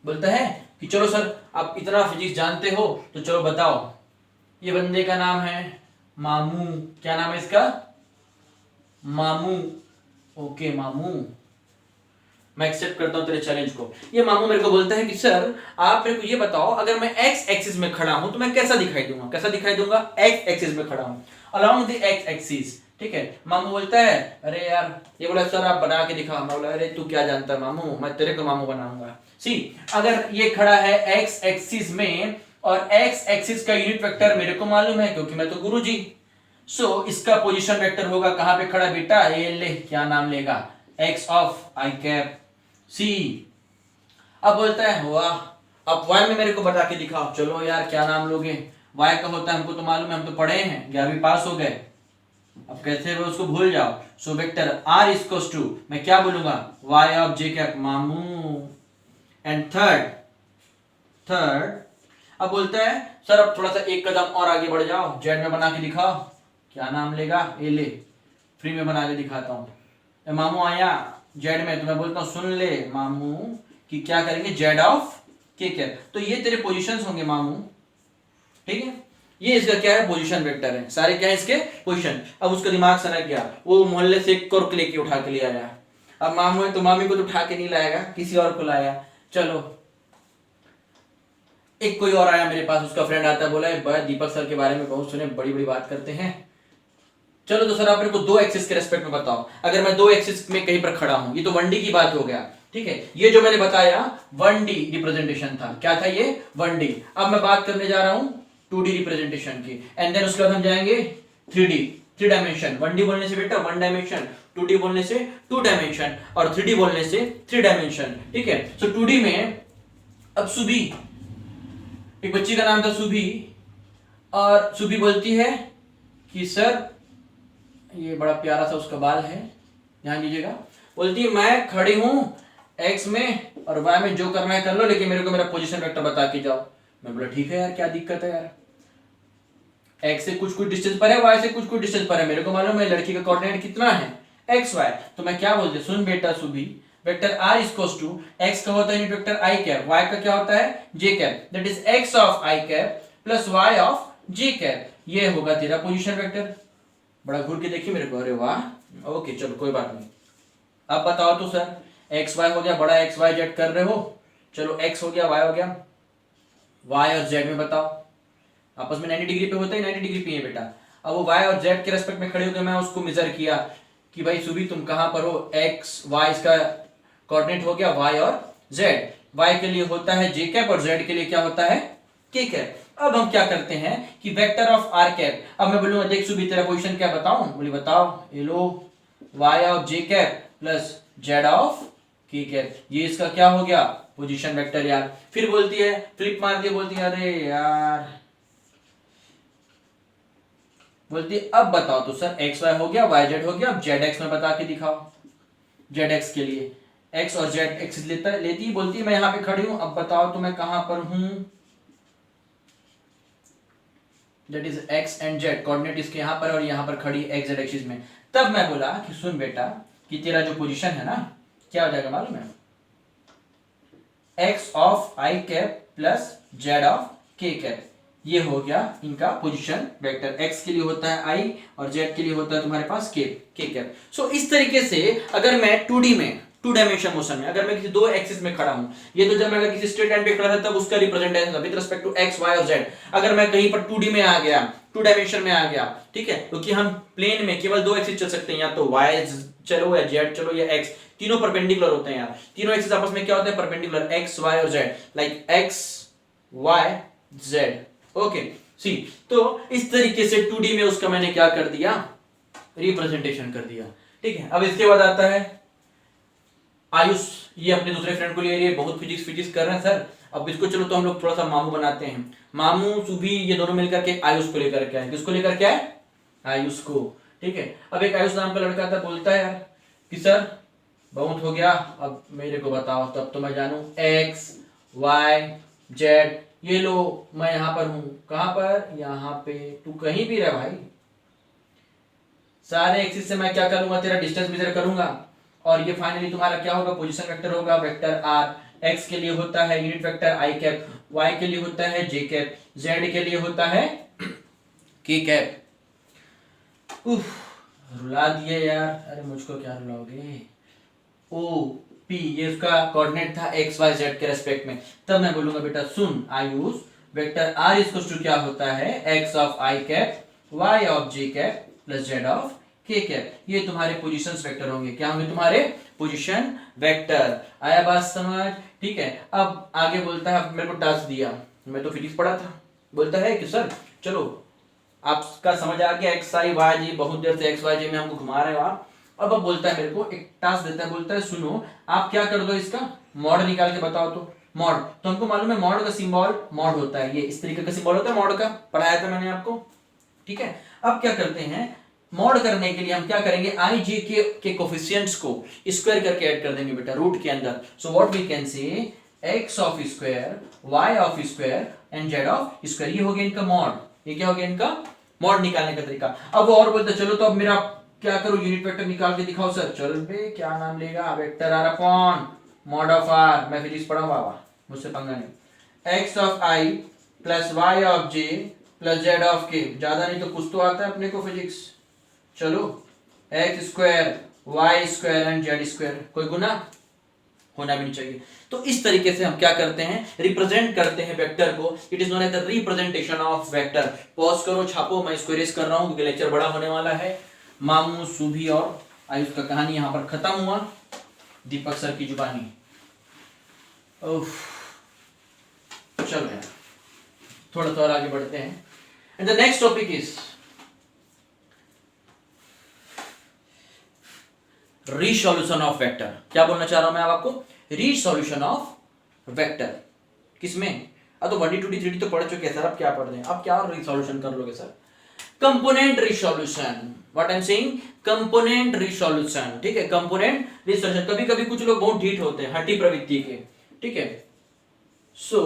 बोलता है कि चलो सर आप इतना फिजिक्स जानते हो तो चलो बताओ, ये बंदे का नाम है मामू, क्या नाम है इसका, मामू। ओके मामू, मैं एक्सेप्ट करता हूं तेरे चैलेंज को। ये मामू मेरे को बोलता है कि सर आप मेरे को ये बताओ, अगर मैं एक्स एक्सिस में खड़ा हूं तो मैं कैसा दिखाई दूंगा, कैसा दिखाई दूंगा, एक्स एक्सिस में खड़ा हूं, अलोंग द एक्स एक्सिस, ठीक है। मामू बोलता है अरे यार, ये बोला सर आप बना के दिखा, मैं बोला अरे तू क्या जानता है मामू, मैं तेरे को मामू बनाऊंगा। सी अगर ये खड़ा है एक्स एक्सिस में और एक्स एक्सिस का यूनिट वेक्टर मेरे को मालूम है क्योंकि मैं तो गुरुजी, सो इसका पोजीशन वेक्टर होगा कहां पे खड़ा बेटा, ये ले, क्या नाम लेगा, X of I cap see. अब बोलता है वाह, अब वाई में मेरे को बता के दिखाओ, चलो यार क्या नाम लोगे, वाई का होता है हमको तो मालूम है, हम तो पढ़े हैं, 11वीं पास हो गए, अब कैसे वो उसको भूल जाओ। So vector R equals to, मैं क्या बोलूंगा, वाई ऑफ जे कैप मामू। एंड थर्ड अब बोलता है सर अब थोड़ा सा एक कदम और आगे बढ़ जाओ, जेड में बना के दिखाओ, क्या नाम लेगा, ए ले, फ्री में बना के दिखाता हूं। मामू आया जेड में तो मैं बोलता हूं सुन ले मामू कि क्या करेंगे, जेड ऑफ के कैप, तो ये तेरे पोजीशंस होंगे मामू, ठीक है। ये इसका क्या है, पोजीशन वेक्टर है, सारे क्या है इसके पोजीशन। अब उसका दिमाग सनक गया, वो मोहल्ले से एक कुर्क लेके उठा के ले आया, अब मामू है तो मामी को तो उठा के नहीं लाएगा, किसी और को लाया। चलो एक कोई और आया मेरे पास, उसका फ्रेंड आता है, बोला दीपक सर के बारे में बहुत सुने, बड़ी बड़ी बात करते हैं, चलो तो सर आप मेरे को दो एक्सिस के रेस्पेक्ट में बताओ, अगर मैं दो एक्सिस में कहीं पर खड़ा हूं, ये तो 1D की बात हो गया, ठीक है, ये जो मैंने बताया 1D रिप्रेजेंटेशन था, क्या था ये 1D। अब मैं बात करने जा रहा हूं 2D रिप्रेजेंटेशन की, एंड देन उसके बाद हम जाएंगे 3D, 3 डायमेंशन। 1D बोलने से बेटा 1 डायमेंशन, 2D बोलने से 2 डायमेंशन, और 3D बोलने से 3 डायमेंशन, ठीक है। सो 2D में अब सुबी, एक बच्ची का नाम था सुबी, और सुबी बोलती है कि सर, ये बड़ा प्यारा सा उसका बाल है, ध्यान दीजिएगा, बोलती है मैं खड़ी हूं एक्स में और वाई में, जो करना है कर लो, लेकिन मेरे को मेरा पोजीशन वेक्टर बता के जाओ। मैं बोला ठीक है यार, क्या दिक्कत है यार, एक्स से कुछ कुछ डिस्टेंस पर है, वाई से कुछ कुछ डिस्टेंस पर है, मेरे को मालूम है लड़की का कोऑर्डिनेट कितना है, एक्स वाई। तो मैं क्या बोलते, सुन बेटा सुबी, vector R equals to, X का होता है unit vector I cap, Y का क्या होता है J cap, that is X of I cap plus Y of J cap, ये होगा तेरा पोजीशन वेक्टर। बड़ा घूर के देखिए मेरे को, अरे वाह, ओके चलो कोई बात नहीं। अब बताओ तो सर, एक्स वाई हो गया, बड़ा एक्स वाई जेड कर रहे हो, चलो एक्स हो गया, वाई हो गया, वाई और जेड में बताओ, आपस में 90 डिग्री पे होता है, 90 डिग्री पे है बेटा। अब वो वाई और जेड के रेस्पेक्ट में खड़े हो गए, मैं उसको मेजर किया कि भाई सुबी तुम कहां पर हो, एक्स वाई इसका कोऑर्डिनेट हो गया वाई और जेड, वाई के लिए होता है जे कैप और जेड के लिए क्या होता है के कैप। अब हम क्या करते हैं कि वेक्टर ऑफ आर कैप, अब मैं बोलूंगा देख सुबी तेरा पोजीशन क्या बताऊं, बोली बताओ, ये लो Y of J cap plus Z of K cap, ये इसका क्या हो गया पोजीशन वेक्टर यार। फिर बोलती है, फ्लिप मार दिया, बोलती है अरे यार, बोलती है अब बताओ तो सर, एक्स वाई हो गया, वाई जेड हो गया, अब जेड एक्स में बता के दिखाओ, जेड एक्स के लिए एक्स और जेड एक्सिस लेती, बोलती है मैं यहां पे खड़ी हूं, अब बताओ तो मैं कहां पर हूं, that is x and Z, coordinate इसके यहां पर और यहां पर खड़ी एक्स जेड एक्सिस में। तब मैं बोला कि सुन बेटा कि तेरा जो पोजीशन है ना, क्या हो जाएगा मालूम है, X of I cap plus Z of K cap, ये हो गया इनका पोजीशन वेक्टर। एक्स के लिए होता है आई और जेड के लिए होता है तुम्हारे पास के कैप। सो इस तरीके से अगर मैं 2D में, 2 डायमेंशन मोशन में, अगर मैं किसी दो एक्सिस में खड़ा हूं, ये तो जब मैं अगर किसी स्ट्रेट लाइन पे खड़ा था तब उसका रिप्रेजेंटेशन था with respect to X Y और जेड। अगर मैं कहीं पर 2D में आ गया, 2 डायमेंशन में आ गया, ठीक है, क्योंकि हम प्लेन में केवल दो एक्सिस चल सकते हैं, या तो वाई चलो या जेड चलो या एक्स, तीनों परपेंडिकुलर होते हैं यार, तीनों एक्सिस आपस में क्या होते हैं परपेंडिकुलर, एक्स वाई और Z, like X Y Z, okay see. तो इस तरीके से 2D में उसका मैंने क्या कर दिया, रिप्रेजेंटेशन कर दिया, ठीक है। अब इसके बाद आता है आयुष, ये अपने दूसरे फ्रेंड को ले रही है, बहुत फिजिक्स कर रहे हैं सर, अब इसको चलो तो हम लोग थोड़ा सा मामू बनाते हैं। मामू सुभी ये दोनों मिलकर के आयुष को लेकर के आए। किसको लेकर के आए? आयुष को। ठीक है, अब एक आयुष नाम का लड़का था, बोलता है यार कि सर बहुत हो गया, अब मेरे को बताओ तब तो मैं जानू एक्स वाई जेड, ये लो मैं यहाँ पर हूं। कहां पर? यहाँ पे। तू कहीं भी रह भाई, सारे एक्सिस से मैं क्या करूंगा, तेरा डिस्टेंस मेजर करूंगा, और ये फाइनली तुम्हारा क्या होगा, पोजीशन वेक्टर होगा, वेक्टर आर। एक्स के लिए होता है unit vector I cap, Y के लिए होता है जे कैप, जेड के लिए होता है के कैप। उफ, रुला दिए यार। अरे मुझको क्या रुलाओगे? ओ पी, ये उसका कोऑर्डिनेट था एक्स वाई जेड के रेस्पेक्ट में। तब मैं बोलूंगा बेटा सुन Ayush, vector R equals to क्या होता है, X of I cap Y of J cap plus Z of K cap. ये तुम्हारे पोजीशंस वेक्टर होंगे। क्या होंगे? तुम्हारे पोजीशन वेक्टर। आया बात समझ? ठीक है, अब आगे बोलता है, मेरे को टास्क दिया, मैं तो फिजिक्स पढ़ा था, बोलता है कि सर चलो आपका समझ आ गया एक्स आई वाई जी, बहुत देर से एक्स वाई जी में हमको घुमा रहे हो आप। अब बोलता है मेरे को एक टास्क देता है, बोलता है सुनो आप क्या कर दो, इसका मॉड निकाल के बताओ। तो मॉड तो हमको मालूम है, मॉड का सिंबल मॉड होता है, ये इस तरीके का सिंबल होता है मॉड का, पढ़ाया था मैंने आपको। ठीक है, अब क्या करते हैं, मॉड करने के लिए हम क्या करेंगे, आई जे के कोफिशिएंट्स को स्क्वायर करके ऐड कर देंगे बेटा रूट के अंदर। So what we can say X of square Y of square and Z of square, ये हो गया इनका मॉड। ये क्या हो गया इनका मॉड निकालने का तरीका। अब वो और बोलते चलो तो अब मेरा क्या करूं, यूनिट वेक्टर निकाल के दिखाओ सर। चल बे, क्या नाम लेगा, vector R upon mod of R. मैं फिजिक्स पढ़ा बाबा, मुझसे पंगा नहीं। X of I plus Y of J plus Z of K, ज्यादा नहीं तो कुछ तो आता है अपने को फिजिक्स। चलो X square Y square and Z square, कोई गुना होना भी नहीं चाहिए। तो इस तरीके से हम क्या करते हैं, रिप्रेजेंट करते हैं वेक्टर को। It is known as the representation of vector. Pause करो, छापो, मैं इसको इरेज कर रहा हूं क्योंकि लेक्चर बड़ा होने वाला है। मामू सुभी और आयुष का कहानी यहां पर खत्म हुआ, दीपक सर की जुबानी। चलो यार थोड़ा सा और आगे बढ़ते हैं। And the next topic is resolution of vector. क्या बोलना चाह रहा हूं मैं आपको, रीसोल्यूशन ऑफ वेक्टर। किसमें? अब तो 1D 2D 3D तो पढ़ चुके हैं सर, अब क्या पढ़ रहे हैं, अब क्या और रीसोल्यूशन कर लोगे sir? Component resolution, what I am saying, component resolution. ठीक है, कंपोनेंट रीसोल्यूशन। कभी कभी कुछ लोग बहुत ढीठ होते हैं, हठी प्रवृत्ति के। ठीक है, so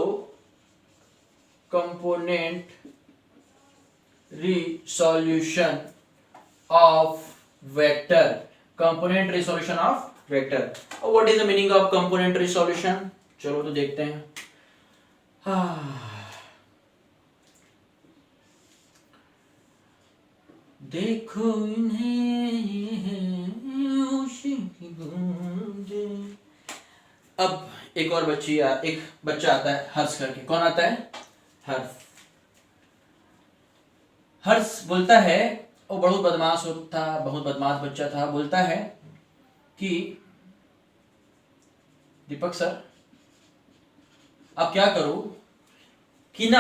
component resolution of vector, component resolution of vector. What is the meaning of component resolution? चलो तो देखते हैं। देखो अब एक और एक बच्चा आता है हर्ष करके। कौन आता है? हर्ष। हर्ष बोलता है, वो बहुत बदमाश था, बहुत बदमाश बच्चा था। बोलता है कि दीपक सर अब क्या करूं कि ना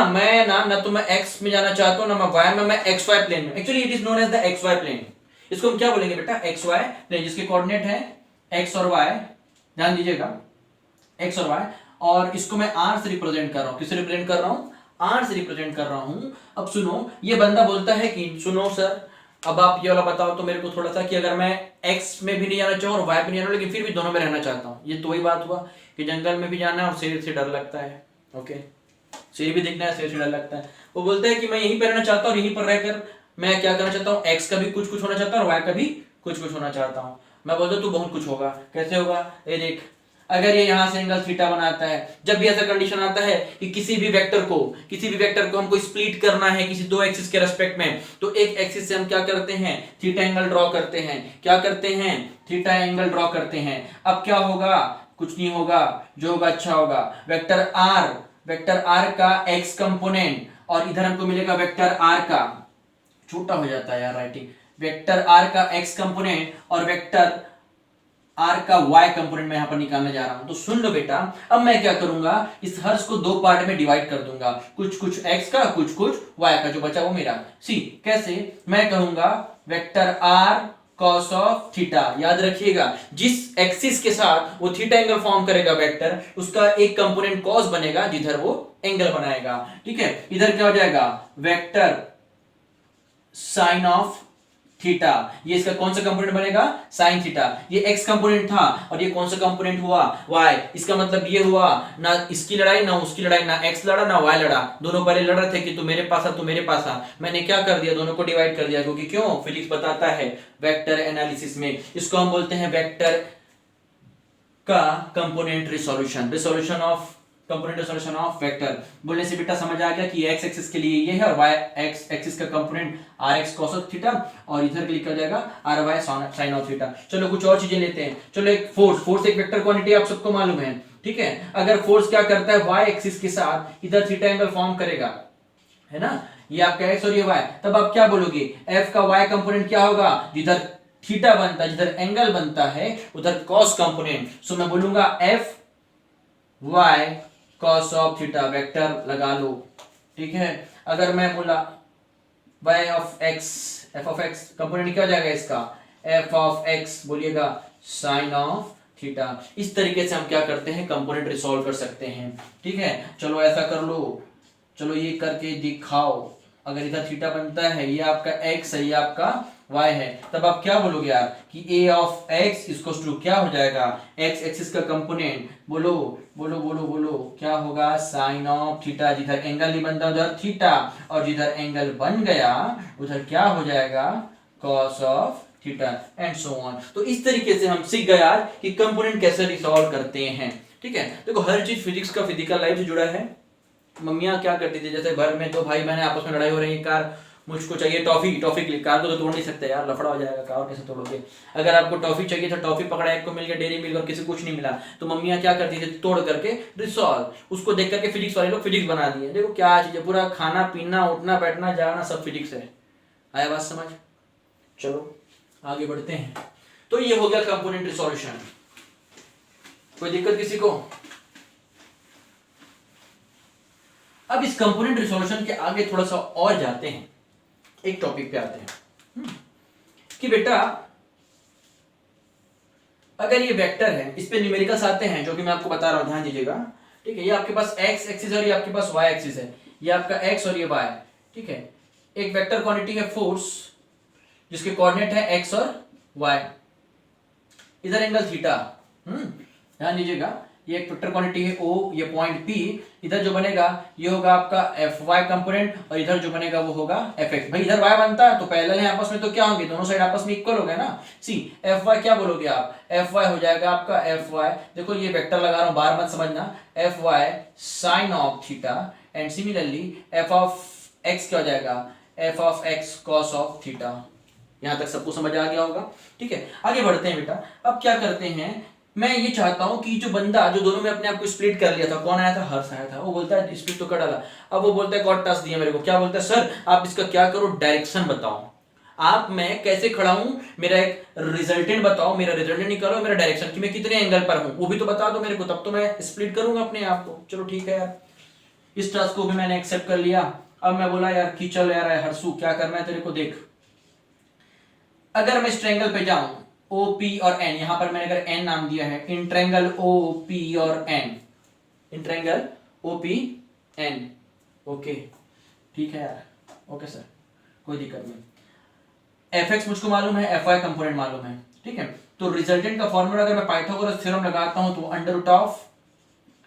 तो मैं एक्स में जाना चाहता हूं, ना मैं वाई में, मैं एक्स वाई प्लेन में। Actually it is known as the X Y plane. इसको हम क्या बोलेंगे बेटा, एक्स वाई प्लेन, जिसके कोऑर्डिनेट है एक्स और वाई। ध्यान दीजिएगा, एक्स और वाई, और इसको मैं आर से रिप्रेजेंट कर रहा हूं। किससे रिप्रेजेंट कर रहा हूं? आर से रिप्रेजेंट कर रहा हूं। अब सुनो, ये बंदा बोलता है कि सुनो सर अब आप ये वाला बताओ तो मेरे को थोड़ा सा, कि अगर मैं एक्स में भी नहीं जाना चाहूँ और वाई में नहीं जाना, लेकिन फिर भी दोनों में रहना चाहता हूँ। ये तो वही बात हुआ कि जंगल में भी जाना है और शेर से डर लगता है। ओके, शेर भी दिखना है, शेर से डर लगता है। वो बोलता है कि मैं यहीं पर रहना चाहता हूँ और यहीं पर रहकर मैं क्या करना चाहता हूँ, एक्स का भी कुछ कुछ होना चाहता हूँ और वाई का भी कुछ कुछ होना चाहता हूँ। मैं बोलता हूँ तू बहुत कुछ होगा। कैसे होगा? ये देख, अगर ये यहां से एंगल थीटा बनाता है, जब भी ऐसा कंडीशन आता है कि किसी भी वेक्टर को हमको स्प्लिट करना है किसी दो एक्सिस के रेस्पेक्ट में, तो एक एक्सिस से हम क्या करते हैं, थीटा एंगल ड्रॉ करते हैं। क्या करते हैं? थीटा एंगल ड्रॉ करते हैं। अब क्या होगा? कुछ नहीं होगा, जो होगा अच्छा होगा। वेक्टर आर का एक्स कंपोनेंट, और इधर हमको मिलेगा वेक्टर आर का, छोटा हो जाता है यार राइटिंग, वेक्टर आर का एक्स कंपोनेंट और वेक्टर आर का वाई कंपोनेंट मैं यहां पर निकालने जा रहा हूं। तो सुन लो बेटा, अब मैं क्या करूंगा, इस हर्ष को दो पार्ट में डिवाइड कर दूंगा, कुछ कुछ एक्स का, कुछ कुछ वाई का, जो बचा वो मेरा। सी कैसे? मैं कहूंगा vector R cos of theta. याद रखिएगा, जिस एक्सिस के साथ वो थीटा एंगल फॉर्म करेगा वेक्टर, उसका एक कंपोनेंट कॉस बनेगा जिधर वो एंगल बनाएगा। ठीक है, इधर क्या हो जाएगा, वेक्टर साइन ऑफ थीटा। ये इसका कौन सा कंपोनेंट बनेगा, साइन थीटा। ये एक्स कंपोनेंट था और ये कौन सा कंपोनेंट हुआ, वाई। इसका मतलब ये हुआ, ना इसकी लड़ाई ना उसकी लड़ाई, ना एक्स लड़ा ना वाई लड़ा, दोनों पहले लड़ रहे थे कि तू मेरे पास आ तू मेरे पास आ। मैंने क्या कर दिया, दोनों को डिवाइड कर दिया, क्योंकि क्यों, फिजिक्स बताता है वेक्टर एनालिसिस में इसको हम बोलते हैं वेक्टर का component resolution, resolution of component resolution of vector. बोलने से बेटा समझ आ गया कि एक्स एक्सिस के लिए ये है और वाई एक्स एक्सिस का component R X cos of theta, और इधर के लिए क्या हो जाएगा, R Y sine of theta. चलो कुछ और चीजें लेते हैं। चलो एक फोर्स, फोर्स एक वेक्टर क्वांटिटी आप सबको मालूम है। ठीक है, अगर फोर्स क्या करता है, वाई एक्सिस के साथ इधर थीटा एंगल फॉर्म करेगा, है ना, ये आपका एक्स और ये वाई, तब आप क्या बोलोगे, एफ का वाई कंपोनेंट क्या होगा, जिधर थीटा बनता है, जिधर एंगल बनता है उधर कॉस कंपोनेंट। सो मैं बोलूंगा F Y cos of theta, vector लगा लो। ठीक है, अगर मैं बोला y of x, f of x component क्या हो जाएगा इसका, f ऑफ x बोलिएगा साइन ऑफ थीटा। इस तरीके से हम क्या करते हैं, कंपोनेंट रिसॉल्व कर सकते हैं। ठीक है, चलो ऐसा कर लो, चलो ये करके दिखाओ। अगर इधर थीटा बनता है, ये आपका x है, ये आपका y है, तब आप क्या बोलोगे यार कि a ऑफ x इसको टू क्या हो जाएगा, x एक्सिस का कंपोनेंट, बोलो बोलो बोलो बोलो क्या होगा, साइन ऑफ थीटा। जिधर एंगल नहीं बनता उधर थीटा, और जिधर एंगल बन गया उधर क्या हो जाएगा, cos of theta and so on. तो इस तरीके से हम सीख गए यार कि कंपोनेंट कैसे रिसॉल्व करते हैं। ठीक है, देखो हर चीज फिजिक्स का फिजिकल लाइफ से जुड़ा है। मम्मियाँ क्या करती थी, जैसे घर में दो भाई बहन आपस में लड़ाई हो रही है, कार मुझको चाहिए टॉफी, टॉफी के लिए, कार को तो तोड़ नहीं सकते यार, लफड़ा हो जाएगा, कार कैसे तोड़ोगे। अगर आपको टॉफी चाहिए तो टॉफी पकड़ा, एक को मिल गया डेयरी मिल्क और किसी को कुछ नहीं मिला, तो मम्मियाँ क्या करती थी, तोड़ करके रिसॉल्व, उसको देख करके फिजिक्स वाले लोग फिजिक्स बना दिए। देखो क्या चीज है, पूरा खाना पीना उठना बैठना जाना सब फिजिक्स है। आया बात समझ, चलो आगे बढ़ते हैं। तो ये हो गया कंपोनेंट रिसोल्यूशन, कोई दिक्कत किसी को। अब इस कंपोनेंट रिसोल्यूशन के आगे थोड़ा सा और जाते हैं, एक टॉपिक पे आते हैं कि बेटा अगर ये वेक्टर है, इस पे न्यूमेरिकल्स आते हैं जो कि मैं आपको बता रहा हूं, ध्यान दीजिएगा। ठीक है, ये आपके पास एक्स एक्सिस है और ये आपके पास वाई एक्सिस है, ये आपका एक्स और ये वाई। ठीक है, एक वेक्टर क्वांटिटी है फोर्स जिसके कोऑर्डिनेट है एक्स और वाई, इधर एंगल थीटा। ध्यान दीजिएगा, ये एक वेक्टर क्वांटिटी है O, ये पॉइंट P, इधर जो बनेगा ये होगा आपका एफ वाई कंपोनेंट, और इधर जो बनेगा वो होगा एफ एक्स। भाई इधर y बनता है तो पैरेलल है आपस में, तो क्या होंगे, दोनों साइड आपस में इक्वल हो गए ना। सी एफ वाई क्या बोलोगे आप, एफ वाई हो जाएगा आपका एफ वाई, देखो ये वेक्टर लगा रहा हूं, बार मत समझना, F Y sine of theta, and similarly F of X क्या हो जाएगा, F of X cos of theta. यहां तक सबको समझ आ गया होगा। ठीक है, आगे बढ़ते हैं बेटा। अब क्या करते हैं, मैं ये चाहता हूं कि जो बंदा जो दोनों में अपने आप को स्प्लिट कर लिया था, कौन आया था, हर्ष आया था, वो बोलता है स्प्लिट तो कर डाला, अब वो बोलता है गॉड टास्क दिया मेरे को, क्या बोलता है, सर आप इसका क्या करो, डायरेक्शन बताओ, आप मैं कैसे खड़ा हूं, मेरा एक रिजल्टेंट बताओ, मेरा रिजल्टेंट निकालो, मेरा डायरेक्शन कि मैं कितने एंगल पर हूं वो भी तो बता दो मेरे को, तब तो मैं स्प्लिट करूंगा अपने आप को। चलो ठीक है यार, इस टास्क को भी मैंने एक्सेप्ट कर लिया। अब मैं बोला यार कि चल यार हर्षू क्या करना है तेरे को, देख अगर मैं इस ट्रायंगल पे जाऊं ओ पी और एन, यहां पर मैंने अगर एन नाम दिया है, इन ट्रायंगल ओ पी और N, in triangle O P N, okay ठीक है यार, ओके सर कोई दिक्कत नहीं। एफ एक्स मुझको मालूम है, एफ वाई कंपोनेंट मालूम है, ठीक है, तो रिजल्टेंट का फॉर्मूला अगर मैं पाइथागोरस थ्योरम लगाता हूं तो under root of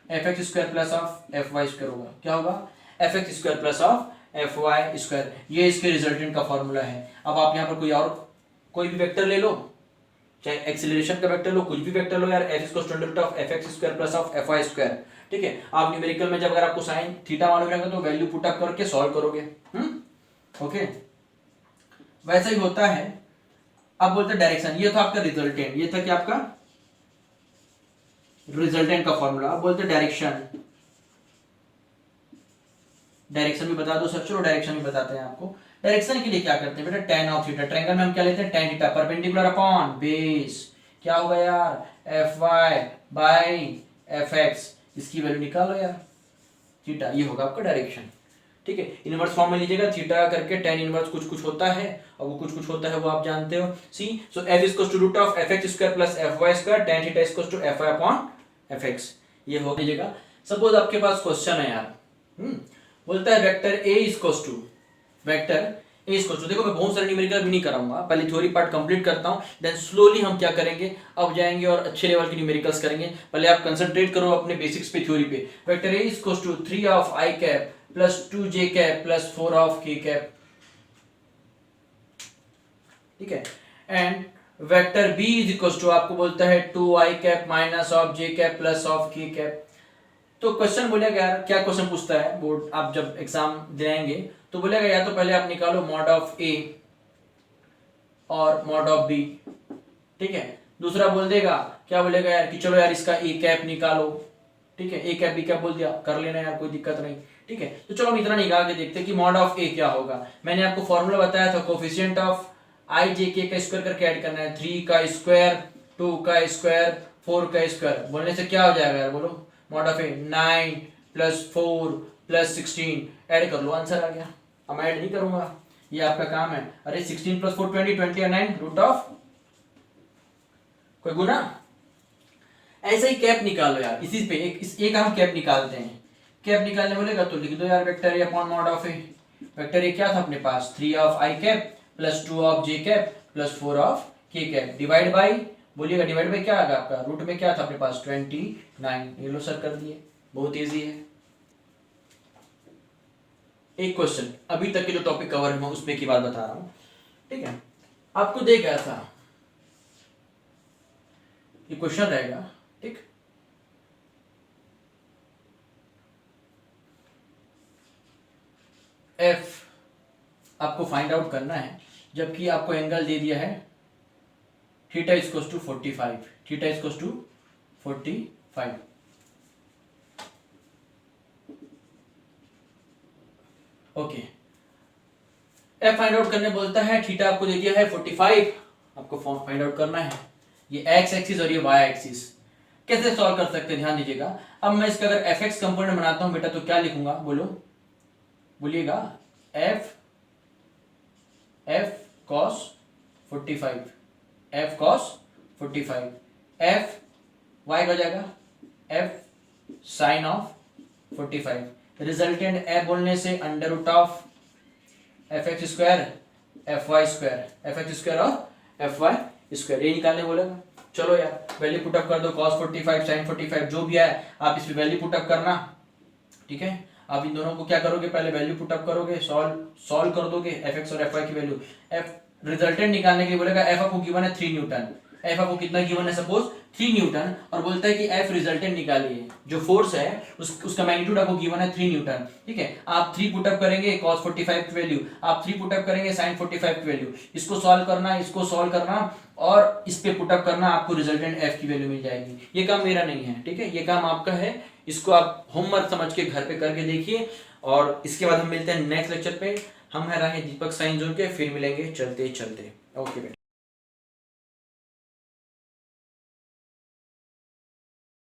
F X square plus of F Y square होगा, क्या होगा, F X square plus of F Y square, ये इसके रिजल्टेंट का फॉर्मूला है। अब आप यहां पर कोई भी वेक्टर ले लो, चाहे एक्सीलरेशन का वेक्टर लो, कुछ भी वेक्टर लो यार, F equals to under root of F X square plus of F Y square. ठीक है, आप न्यूमेरिकल में जब अगर आपको साइन थीटा मालूम रहेगा तो वैल्यू पुट अप करके सॉल्व करोगे। ओके, वैसा ही होता है। अब बोलते डायरेक्शन, ये था आपका रिजल्टेंट, ये था क्या आपका रिजल्टेंट का फॉर्मूला। अब बोलते डायरेक्शन, डायरेक्शन भी बता दो सर, चलो डायरेक्शन भी बताते हैं आपको। डायरेक्शन के लिए क्या करते हैं बेटा, tan ऑफ थीटा, ट्रायंगल में हम क्या लेते हैं, tan theta perpendicular upon base, क्या होगा यार, F Y by F X, इसकी वैल्यू निकालो यार थीटा, ये होगा आपका डायरेक्शन। ठीक है, इनवर्स फॉर्म में लीजिएगा, थीटा करके tan इनवर्स कुछ कुछ होता है, और वो कुछ कुछ होता है वो आप जानते हो। See so f is to root of fx square plus fy square tan theta is to fy upon fx, ये हो लीजिएगा। सपोज आपके पास क्वेश्चन है यार, बोलता है vector a is to vector A is to, देखो मैं बहुत सारे न्यूमेरिकल भी नहीं कराऊंगा, पहले थ्योरी पार्ट कंप्लीट करता हूं, देन स्लोली हम क्या करेंगे, अब जाएंगे और अच्छे लेवल के न्यूमेरिकल्स करेंगे। पहले आप कंसंट्रेट करो अपने बेसिक्स पे, थ्योरी पे। Vector A is to 3 of i cap plus 2j cap plus 4 of k cap, ठीक है, and vector b is equal to आपको बोलता है 2i cap minus of j cap plus of k cap. तो question बोलेगा यार, क्या question पूछता है बोर्ड, आप जब एग्जाम देंगे तो बोलेगा या तो पहले आप निकालो मॉड ऑफ ए और मॉड ऑफ बी, ठीक है। दूसरा बोल देगा, क्या बोलेगा यार कि चलो यार इसका ए कैप निकालो, ठीक है, ए कैप बी कैप बोल दिया, कर लेना यार, कोई दिक्कत नहीं, ठीक है। तो चलो हम इतना निकाल के देखते हैं कि मॉड ऑफ ए क्या होगा। मैंने आपको फॉर्मूला बताया था, कोफिशिएंट ऑफ आई जे के का स्क्वायर करके ऐड करना है, 3 का स्क्वायर 2 का स्क्वायर 4 का स्क्वायर, बोलने से क्या हो जाएगा यार, बोलो। Mod of A 9 plus 4 plus 16, add कर लो, आंसर आ गया। अब मैं ऐड नहीं करूंगा, ये आपका काम है। अरे 16 प्लस 4 20, 20 और 9 रूट ऑफ, कोई गुना, ऐसा ही कैप निकालो यार, इसी पे एक हम कैप निकालते हैं। कैप निकालने बोलेगा तो लिख दो यार vector A upon mod of A. Vector A क्या था अपने पास, 3 of I cap plus 2 of J cap plus 4 of K cap, divide by, बोलिएगा डिवाइड बाई क्या आएगा आपका, रूट में क्या था अपने पास 29, ये लो सर कर दिए, बहुत इजी है। एक क्वेश्चन अभी तक के जो टॉपिक कवर है मैं उसमें की बात बता रहा हूं, ठीक है। आपको दे गया था, ये क्वेश्चन रहेगा, ठीक, एफ आपको फाइंड आउट करना है, जबकि आपको एंगल दे दिया है theta is to 45, theta is to 45, okay. F find out करने बोलता है, थीटा आपको दे दिया है 45, आपको फाइंड आउट करना है, ये एक्स एक्सिस और ये वाई एक्सिस। कैसे सॉल्व कर सकते हैं ध्यान दीजिएगा। अब मैं इसका अगर एफ एक्स कंपोनेंट बनाता हूं बेटा तो क्या लिखूंगा, बोलो, बोलिएगा F cos 45, F cos 45, F Y हो जाएगा F sine of 45, resultant F बोलने से under root of F X square F Y square, F X square और एफ वाई स्क्वायर, ये निकालने बोलेगा। चलो यार वैल्यू पुटअप कर दो, cos 45 sin 45 जो भी है आप इसमें वैल्यू पुटअप करना, ठीक है। आप इन दोनों को क्या करोगे, पहले वैल्यू पुटअप करोगे, सॉल्व कर दोगे एफ एक्स और एफ वाई की वैल्यू। एफ रिजल्टेंट निकालने के लिए बोलेगा एफ आपको गिवन है 3 न्यूटन, एफ आपको कितना गिवन है, सपोज 3 न्यूटन, और बोलता है कि एफ रिजल्टेंट निकालिए, जो फोर्स है उसका मैग्नीट्यूड आपको गिवन है 3 न्यूटन, ठीक है। आप 3 पुटअप करेंगे cos 45 की वैल्यू, आप 3 पुटअप करेंगे sin 45 की वैल्यू, इसको सॉल्व करना, इसको सॉल्व करना और इस पे पुटअप करना, आपको रिजल्टेंट एफ की वैल्यू मिल जाएगी। ये काम मेरा नहीं है, ठीक है, ये काम आपका है, इसको आप होमवर्क समझ के घर पे करके देखिए। और इसके बाद हम मिलते हैं नेक्स्ट लेक्चर पे। हम है रहे दीपक साइंस जोन के, फिर मिलेंगे चलते चलते, ओके बेटा।